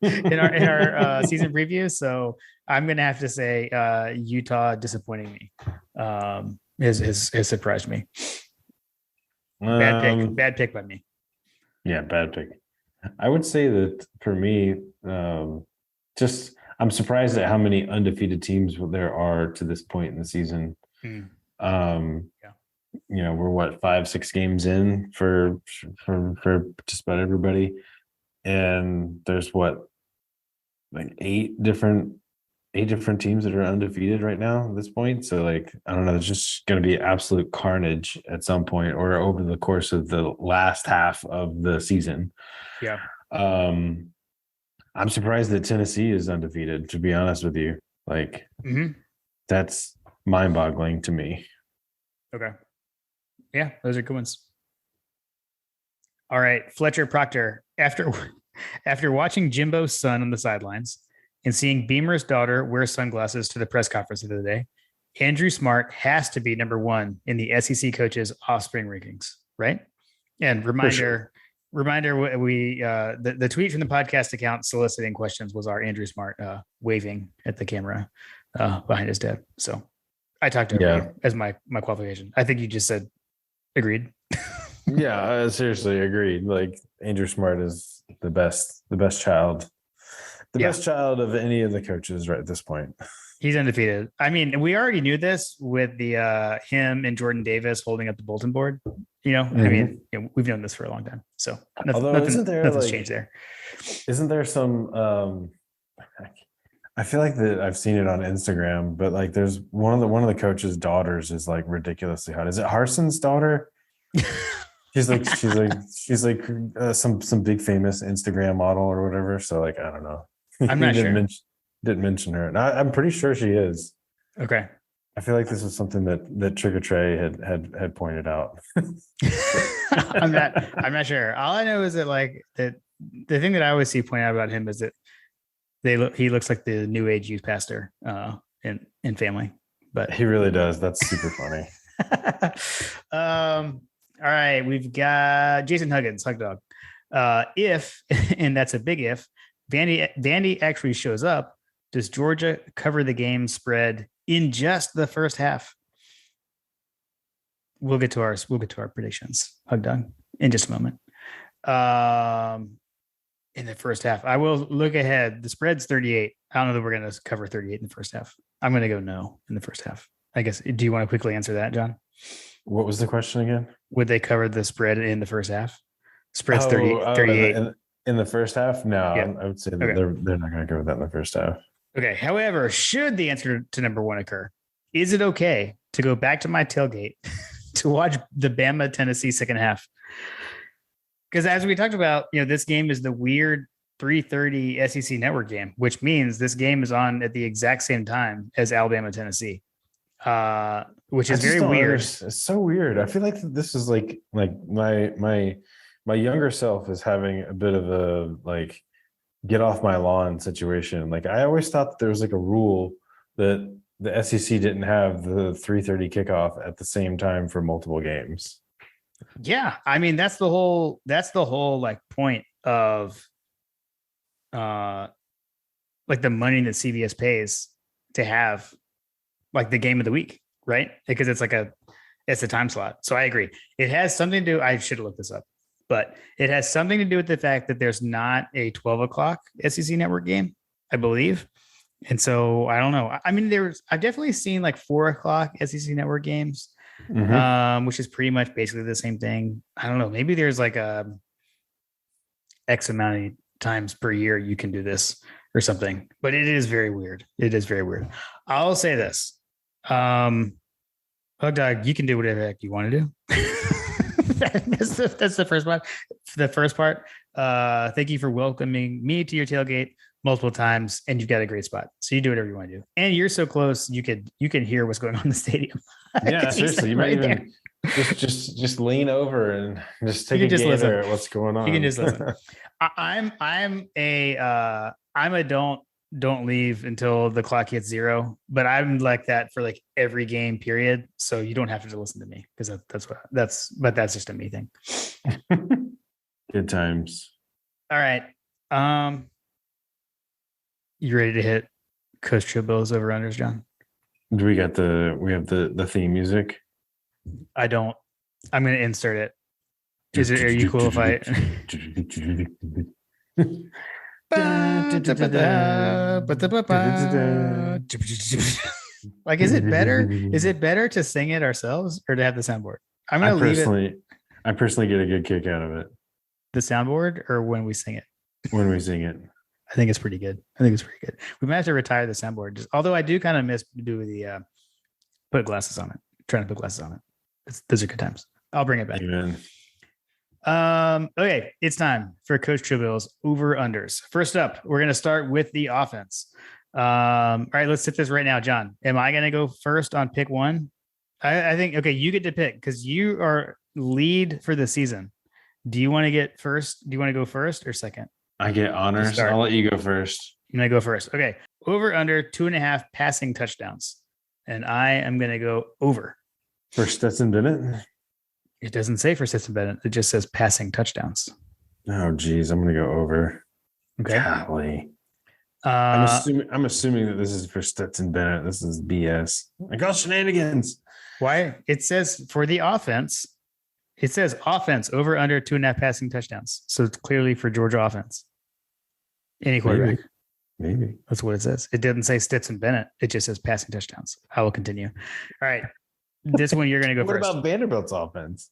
in our season preview. So I'm gonna have to say Utah disappointing me. Has surprised me. Bad pick by me. Yeah, bad pick. I would say that for me, just I'm surprised at how many undefeated teams there are to this point in the season. We're what 5-6 games in for just about everybody, and there's what like eight different teams that are undefeated right now at this point. So like I don't know, there's just going to be absolute carnage at some point or over the course of the last half of the season. Yeah. I'm surprised that Tennessee is undefeated, to be honest with you. Like that's mind-boggling to me. Okay. Yeah, those are good ones. All right, Fletcher Proctor. After watching Jimbo's son on the sidelines and seeing Beamer's daughter wear sunglasses to the press conference of the day, Andrew Smart has to be number one in the SEC coaches offspring rankings, right? And reminder, we the tweet from the podcast account soliciting questions was our Andrew Smart waving at the camera behind his dad. So I talked to him as my qualification. I think you just said agreed. Yeah, I seriously agreed. Like Andrew Smart is the best child. Best child of any of the coaches right at this point. He's undefeated. I mean, we already knew this with the him and Jordan Davis holding up the bulletin board. I mean, we've known this for a long time. So nothing's changed there. Isn't there some I feel like that I've seen it on Instagram, but like there's one of the coach's daughters is like ridiculously hot. Is it Harson's daughter? She's like some big famous Instagram model or whatever. So like I don't know. I'm not sure. Didn't mention her. And I'm pretty sure she is. Okay. I feel like this was something that Trigger Trey had pointed out. I'm not sure. All I know is that like that the thing that I always see pointed out about him is that he looks like the new age youth pastor in family. But he really does. That's super funny. All right, we've got Jason Huggins, Hug Dog. If, and that's a big if, Vandy actually shows up, does Georgia cover the game spread in just the first half? We'll get to our predictions, Hug Dog, in just a moment. In the first half, I will look ahead. The spread's 38. I don't know that we're going to cover 38 in the first half. I'm going to go no in the first half. I guess. Do you want to quickly answer that, John? What was the question again? Would they cover the spread in the first half? Spread's 38. In the first half? No, yeah. I would say that they're not going to cover that in the first half. Okay. However, should the answer to number one occur, is it okay to go back to my tailgate to watch the Bama Tennessee second half? Because as we talked about, this game is the weird 3:30 SEC network game, which means this game is on at the exact same time as Alabama Tennessee, which is very weird. It's so weird. I feel like this is like my younger self is having a bit of a like get off my lawn situation. Like I always thought that there was like a rule that the SEC didn't have the 3:30 kickoff at the same time for multiple games. Yeah, I mean that's the whole like point of like the money that CBS pays to have like the game of the week, right? Because it's a time slot. So I agree. It has something to do. I should have looked this up, but it has something to do with the fact that there's not a 12 o'clock SEC network game, I believe. And so I don't know. I mean, I've definitely seen like 4 o'clock SEC network games, which is pretty much basically the same thing. I don't know. Maybe there's like a X amount of times per year you can do this or something, but it is very weird. It is very weird. I'll say this. Hug Dog, you can do whatever the heck you want to do. That's the first part. The first part. Thank you for welcoming me to your tailgate multiple times, and you've got a great spot. So you do whatever you want to do. And you're so close, you can hear what's going on in the stadium. Yeah, seriously. You might even just lean over and just take a gander at what's going on. You can just listen. I'm a don't leave until the clock hits 0, but I'm like that for like every game period. So you don't have to listen to me because that's just a me thing. Good times. All right. You ready to hit Coach Tribbles over unders, John? Do we have the theme music? I don't. I'm going to insert it. Are you cool if I? Like, is it better? Is it better to sing it ourselves or to have the soundboard? I'm going to leave it. I personally get a good kick out of it. The soundboard or when we sing it? When we sing it. I think it's pretty good. We might have to retire the soundboard. Although I do kind of miss do the put glasses on it. Trying to put glasses on it. Those are good times. I'll bring it back. Amen. Okay, it's time for Coach Tribbles over unders. First up, we're gonna start with the offense. All right, let's hit this right now, John. Am I gonna go first on pick 1? I think okay, you get to pick because you are lead for the season. Do you want to get first? Do you want to go first or second? I get honors. I'll let you go first. I'm gonna go first. Okay, over under 2.5 passing touchdowns, and I am gonna go over for Stetson Bennett. It doesn't say for Stetson Bennett. It just says passing touchdowns. Oh, geez, I'm gonna go over. Okay. Golly. I'm assuming that this is for Stetson Bennett. This is BS. I got shenanigans. Why? It says for the offense. It says offense over under 2.5 passing touchdowns. So it's clearly for Georgia offense. Any quarterback. Maybe. That's what it says. It doesn't say Stetson Bennett. It just says passing touchdowns. I will continue. All right. This one you're going to go first. What about Vanderbilt's offense?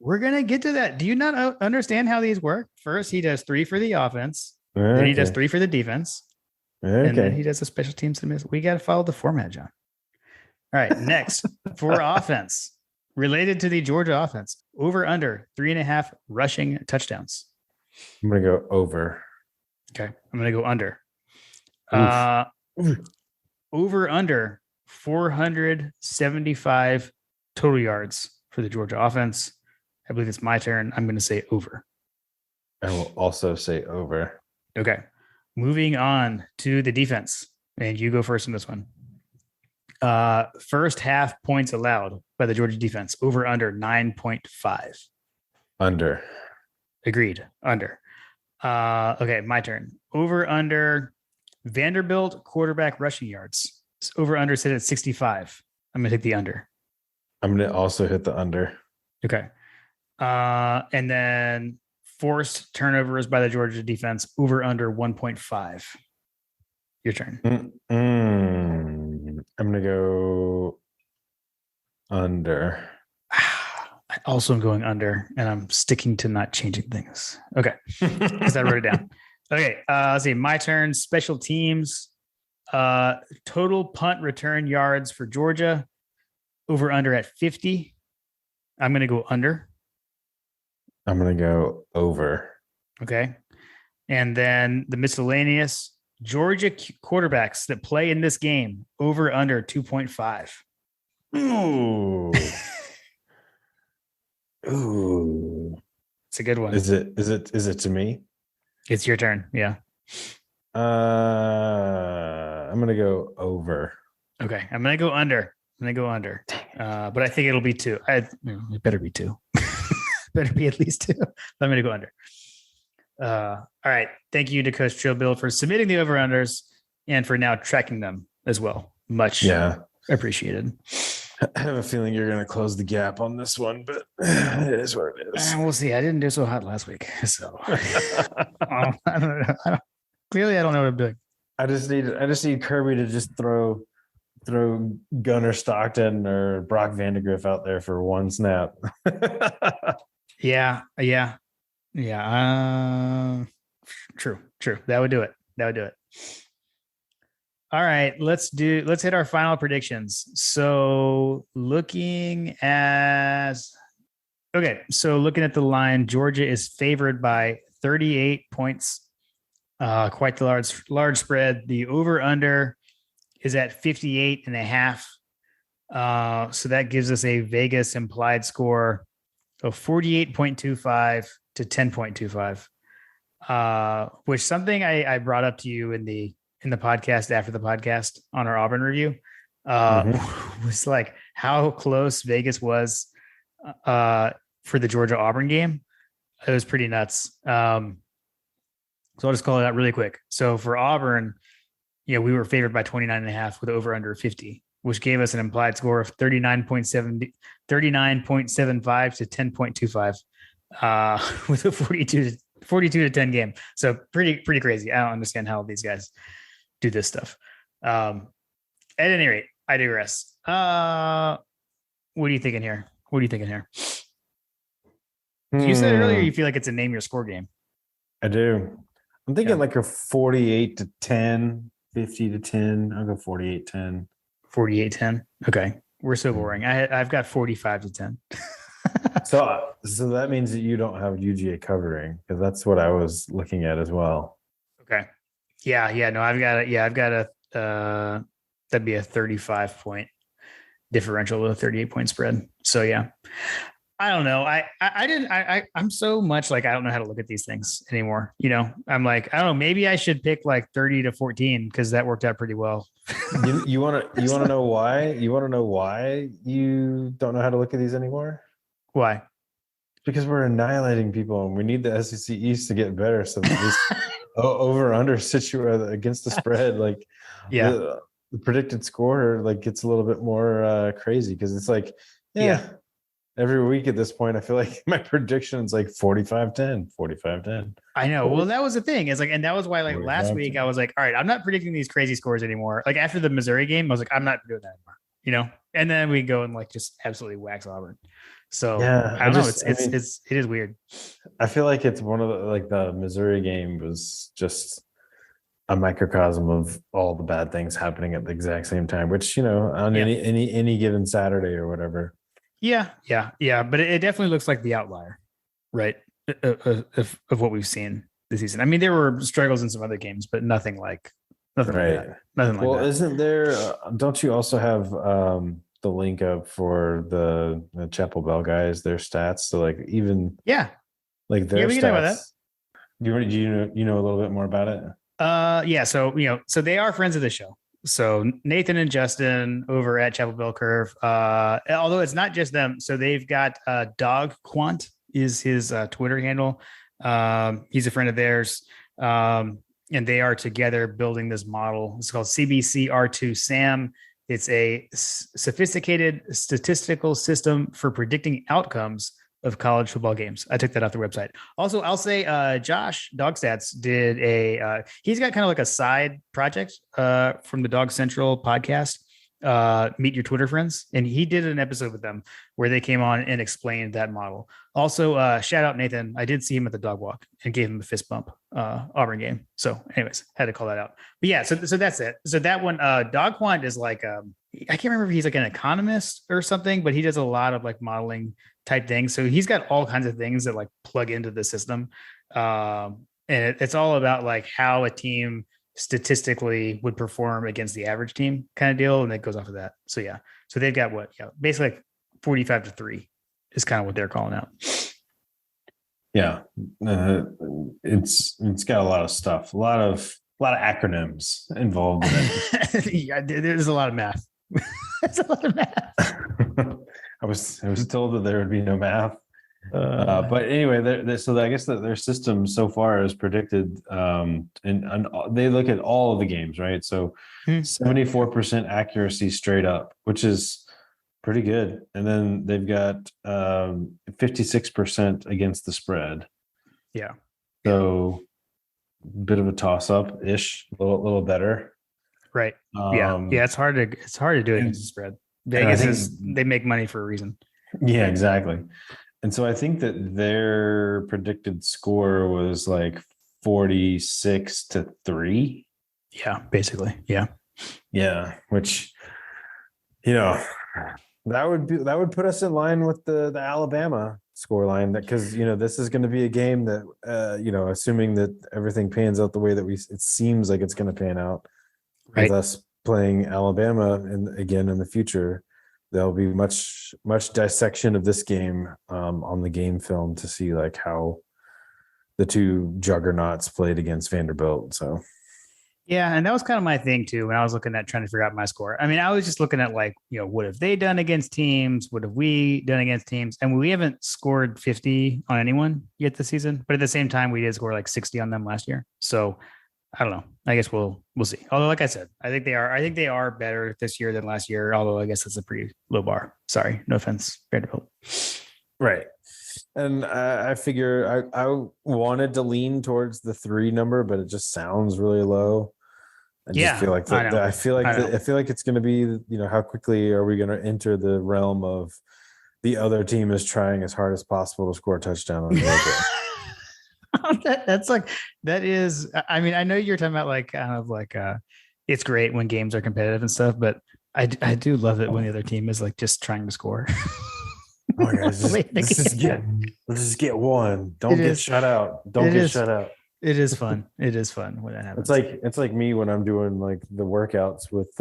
We're going to get to that. Do you not understand how these work? First, he does 3 for the offense. Okay. Then he does 3 for the defense. Okay. And then he does a special teams. We got to follow the format, John. All right. Next, for offense, related to the Georgia offense, over under 3.5 rushing touchdowns. I'm going to go over. Okay. I'm going to go under. Over under 475 total yards for the Georgia offense. I believe it's my turn. I'm going to say over. I will also say over. Okay. Moving on to the defense. And you go first in this one. First half points allowed by the Georgia defense. Over under 9.5. Under. Agreed. Under. Okay, my turn. Over under Vanderbilt quarterback rushing yards. Over under set at 65. I'm going to take the under. I'm going to also hit the under. Okay. And then forced turnovers by the Georgia defense. Over under 1.5. Your turn. I'm going to go under. I also am going under, and I'm sticking to not changing things. Okay. Because I wrote it down. Okay. Let's see. My turn. Special teams. Total punt return yards for Georgia. Over under at 50. I'm going to go under. I'm going to go over. Okay. And then the miscellaneous Georgia quarterbacks that play in this game. Over under 2.5. Ooh. Ooh. It's a good one. Is it to me? It's your turn. Yeah. I'm gonna go over. Okay, I'm gonna go under. But I think it'll be 2. It better be 2. Better be at least 2. I'm gonna go under. All right. Thank you to Coach Chill Bill for submitting the over-unders and for now tracking them as well. Much appreciated. I have a feeling you're going to close the gap on this one, but it is what it is. We'll see. I didn't do so hot last week, so I don't know. Clearly, I don't know what I'm doing. I just need Kirby to just throw Gunnar Stockton or Brock Vandegrift out there for one snap. Yeah. True. That would do it. All right, let's hit our final predictions. So looking at the line, Georgia is favored by 38 points. Quite the large spread. The over under is at 58.5. So that gives us a Vegas implied score of 48.25 to 10.25. Which something I brought up to you in the podcast after the podcast on our Auburn review was like how close Vegas was for the Georgia Auburn game. It was pretty nuts. So I'll just call it out really quick. So for Auburn, we were favored by 29.5 with over under 50, which gave us an implied score of 39.75 to 10.25 with a 42 to 10 game. So pretty crazy. I don't understand how these guys do this stuff. At any rate, I digress. What are you thinking here? You said earlier you feel like it's a name your score game. I do. I'm thinking like a 48 to 10, 50 to 10. I'll go 48-10. 48-10. Okay. We're so boring. I've got 45 to 10. So that means that you don't have UGA covering, because that's what I was looking at as well. Okay. Yeah. No, I've got that'd be a 35 point differential with a 38 point spread. So yeah, I don't know. I'm so much like, I don't know how to look at these things anymore. I'm like, I don't know, maybe I should pick like 30 to 14 because that worked out pretty well. You want to know why? You want to know why you don't know how to look at these anymore? Why? Because we're annihilating people and we need the SEC East to get better. So this over under situation against the spread, like the predicted score like gets a little bit more crazy, because it's like, every week at this point, I feel like my prediction is like 45-10. I know. Well, that was the thing. It's like, and that was why like last week I was like, all right, I'm not predicting these crazy scores anymore. Like after the Missouri game, I was like, I'm not doing that anymore, and then we go and like just absolutely wax Auburn. So I don't know. It is weird. I feel like it's one of the Missouri game was just a microcosm of all the bad things happening at the exact same time, which, on any given Saturday or whatever. Yeah. But it definitely looks like the outlier, right? Of what we've seen this season. I mean, there were struggles in some other games, but nothing like that. Well, isn't there? Don't you also have the link up for the Chapel Bell guys, their stats? So like even their we stats. can talk about that. Do you know a little bit more about it? So they are friends of the show. So Nathan and Justin over at Chapel Bell Curve, although it's not just them. So they've got Dog Quant is his Twitter handle. He's a friend of theirs. And they are together building this model. It's called CBC-R2 SAM. It's a sophisticated statistical system for predicting outcomes of college football games. I took that off the website. Also, I'll say Josh Dogstats did he's got kind of like a side project from the Dog Central podcast, Meet Your Twitter Friends. And he did an episode with them where they came on and explained that model. Also, shout out Nathan. I did see him at the dog walk and gave him a fist bump, Auburn game. So anyways, had to call that out. But yeah, so that's it. So that one, Dog Quant is like, I can't remember if he's like an economist or something, but he does a lot of like modeling type things. So he's got all kinds of things that like plug into the system. And it's all about like how a team statistically would perform against the average team kind of deal. And it goes off of that. So yeah. So they've got basically like 45-3 is kind of what they're calling out. Yeah. It's got a lot of stuff, a lot of lot of acronyms involved in it. Yeah, there's a lot of math. There's a lot of math. I was told that there would be no math. But anyway, so I guess that their system so far is predicted, and they look at all of the games, right? So 74% accuracy straight up, which is pretty good. And then they've got 56% against the spread. Yeah. So bit of a toss up ish, a little better. Right. Yeah. It's hard to do it against the spread. Vegas they make money for a reason. Yeah, exactly. And so I think that their predicted score was like 46-3. Yeah, basically. Yeah. Yeah. Which, that would put us in line with the Alabama score line, that because this is going to be a game that assuming that everything pans out the way that it seems like it's going to pan out, right, with us playing Alabama again in the future, there'll be much dissection of this game on the game film to see like how the two juggernauts played against Vanderbilt. So yeah, and that was kind of my thing too when I was looking at trying to figure out my score. I mean, I was just looking at like, what have they done against teams? What have we done against teams? And we haven't scored 50 on anyone yet this season, but at the same time, we did score like 60 on them last year. So I don't know. I guess we'll see. Although, like I said, I think they are better this year than last year. Although I guess it's a pretty low bar. Sorry, no offense, Vanderbilt. Right. And I figure I wanted to lean towards the 3 number, but it just sounds really low. I just feel like I feel like it's going to be, how quickly are we going to enter the realm of the other team is trying as hard as possible to score a touchdown on the that is, I mean, I know you're talking about like kind of like it's great when games are competitive and stuff, but I do love it when the other team is like just trying to score. Oh my God, let's just get one. Don't get shut out. Don't get shut out. It is fun. It is fun when that happens. It's like me when I'm doing like the workouts with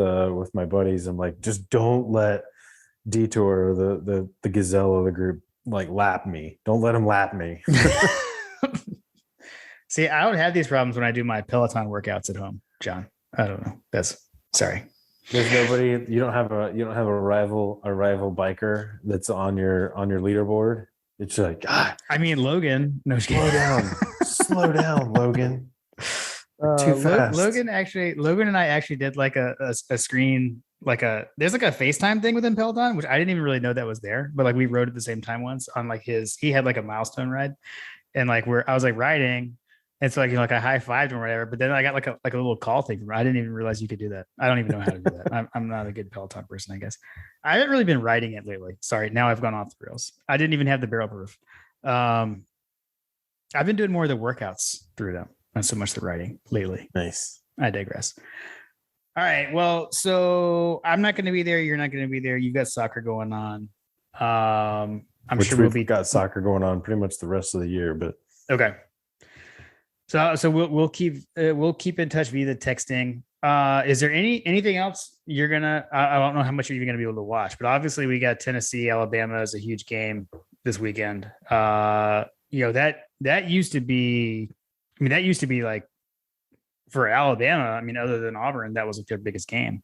my buddies. I'm like, just don't let Detour, the gazelle of the group, like lap me. Don't let him lap me. See, I don't have these problems when I do my Peloton workouts at home, John. I don't know. Sorry. There's nobody. You don't have a rival biker that's on your leaderboard. It's like, God. I mean, Logan. No, slow down, Logan. Too fast. Logan and I actually did like a screen, there's like a FaceTime thing within Peloton, which I didn't even really know that was there, but like we rode at the same time once on like he had like a milestone ride, and like I was like riding. And so like, I high-fived him or whatever, but then I got like a little call thing. I didn't even realize you could do that. I don't even know how to do that. I'm not a good Peloton person, I guess. I haven't really been riding it lately. Sorry. Now I've gone off the rails. I didn't even have the barrel proof. I've been doing more of the workouts through them, not so much the riding lately. Nice. I digress. All right. Well, so I'm not going to be there. You're not going to be there. You've got soccer going on. I'm sure we've got soccer going on pretty much the rest of the year, but okay. So we'll keep in touch via the texting. Is there anything else you're gonna? I don't know how much you're even gonna be able to watch, but obviously we got Tennessee, Alabama is a huge game this weekend. That used to be. I mean, that used to be like for Alabama. I mean, other than Auburn, that was like their biggest game.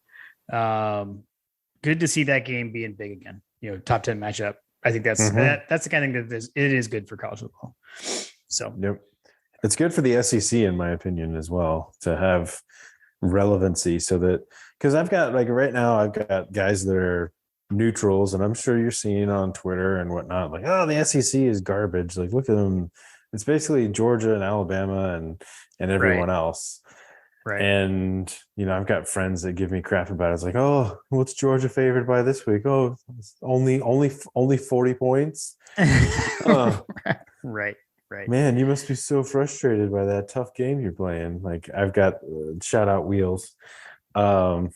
Good to see that game being big again. Top 10 matchup. I think that's the kind of thing that it is good for college football. So. Yep. It's good for the SEC, in my opinion, as well, to have relevancy so that, because I've got right now, I've got guys that are neutrals, and I'm sure you're seeing on Twitter and whatnot, like, oh, the SEC is garbage. Like, look at them. It's basically Georgia and Alabama and everyone else. Right. And, I've got friends that give me crap about it. It's like, oh, what's Georgia favored by this week? Oh, it's only 40 points. Right. Right. Man, you must be so frustrated by that tough game you're playing. Like, I've got shout out Wheels. I've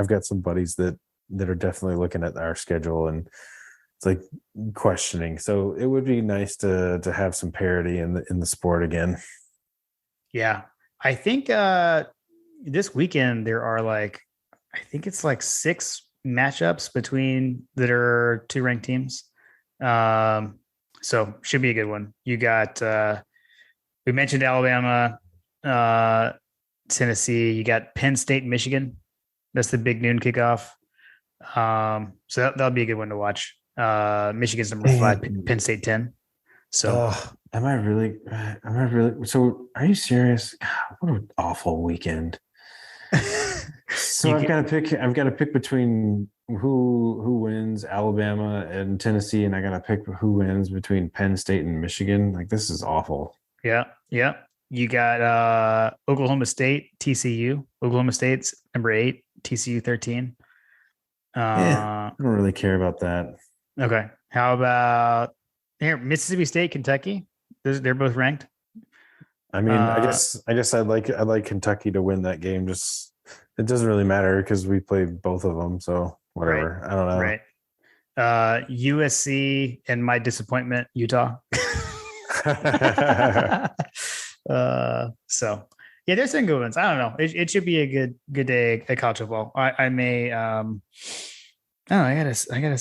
got some buddies that are definitely looking at our schedule and it's like questioning. So it would be nice to have some parity in the sport again. Yeah, I think this weekend there are I think it's 6 matchups between that are 2 ranked teams. So should be a good one. You got, we mentioned Alabama. Tennessee. You got Penn State, Michigan. That's the big noon kickoff. So that'll be a good one to watch. Michigan's number 5, Penn State 10. So am I really? So are you serious? God, what an awful weekend. So I've got to pick between who wins Alabama and Tennessee, and I got to pick who wins between Penn State and Michigan. Like, this is awful. Yeah. You got Oklahoma State, TCU. Oklahoma State's number 8, TCU 13. I don't really care about that. Okay. How about here, Mississippi State, Kentucky? They're both ranked. I mean, I guess I'd like Kentucky to win that game. Just it doesn't really matter because we played both of them, so whatever. Right. I don't know. Right. USC and my disappointment, Utah. So yeah, there's some good ones. I don't know. It should be a good day at college football. I may I don't know. I gotta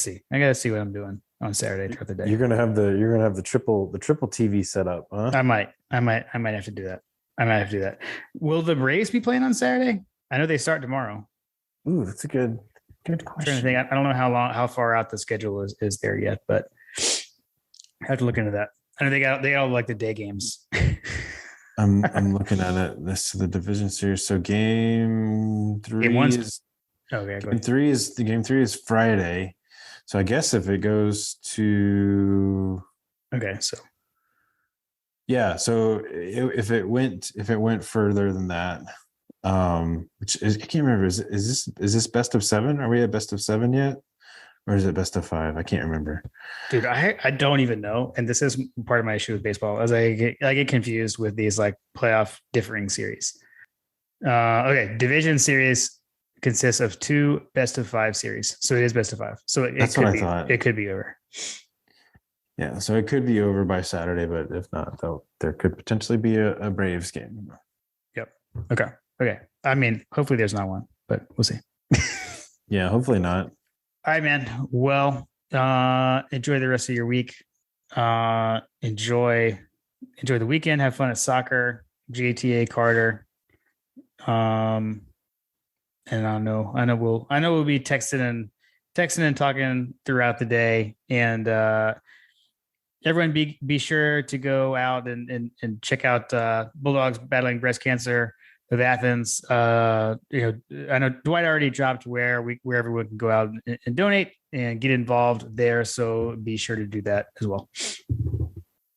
see what I'm doing on Saturday throughout the day. You're gonna have the triple TV set up, huh? I might have to do that. Will the Braves be playing on Saturday? I know they start tomorrow. Ooh, that's a good question. I'm trying to think. I don't know how far out the schedule is there yet, but I have to look into that. I know they all like the day games. I'm looking at it. This is the division series. So game 3 is game 3 is Friday. So I guess if it goes to so if it went further than that, which is, I can't remember. Is this best of 7? Are we at best of 7 yet? Or is it best of 5? I can't remember. Dude, I don't even know. And this is part of my issue with baseball, as I get confused with these like playoff differing series. Division series consists of 2 best of 5 series. So it is best of 5. So that's what I thought. It could be over. Yeah, so it could be over by Saturday, but if not, though, there could potentially be a Braves game. Yep. Okay. I mean, hopefully there's not one, but we'll see. Yeah, hopefully not. All right, man. Well, enjoy the rest of your week. Enjoy the weekend. Have fun at soccer, GATA, Carter. And I know we'll be texting and talking throughout the day. And everyone be sure to go out and check out Bulldogs Battling Breast Cancer of Athens. I know Dwight already dropped where everyone can go out and donate and get involved there. So be sure to do that as well.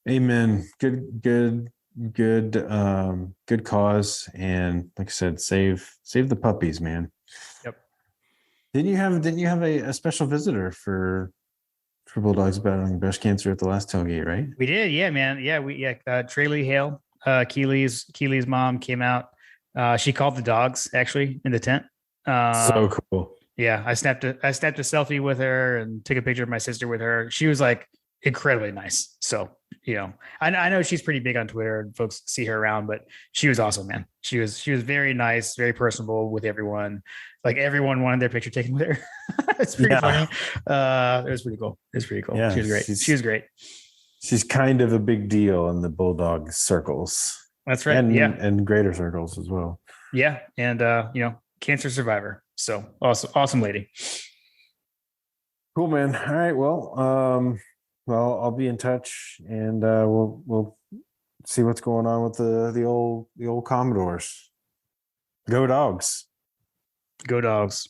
Amen. Good cause. And like I said, save the puppies, man. Yep. Didn't you have a special visitor for Bulldogs Battling Breast Cancer at the last tailgate, right? We did. Yeah, man. Yeah. Traylee Hale, Keely's mom came out. She called the dogs actually in the tent. So cool. Yeah, I snapped a selfie with her and took a picture of my sister with her. She was like incredibly nice. So, I know she's pretty big on Twitter and folks see her around, but she was awesome, man. She was very nice, very personable with everyone. Like everyone wanted their picture taken with her. It's pretty funny. It was pretty cool. Yeah, she was great. She was great. She's kind of a big deal in the Bulldog circles. That's right. And greater circles as well. Yeah. And, cancer survivor. So awesome lady. Cool, man. All right. Well, I'll be in touch and we'll see what's going on with the old Commodores. Go Dogs. Go Dogs.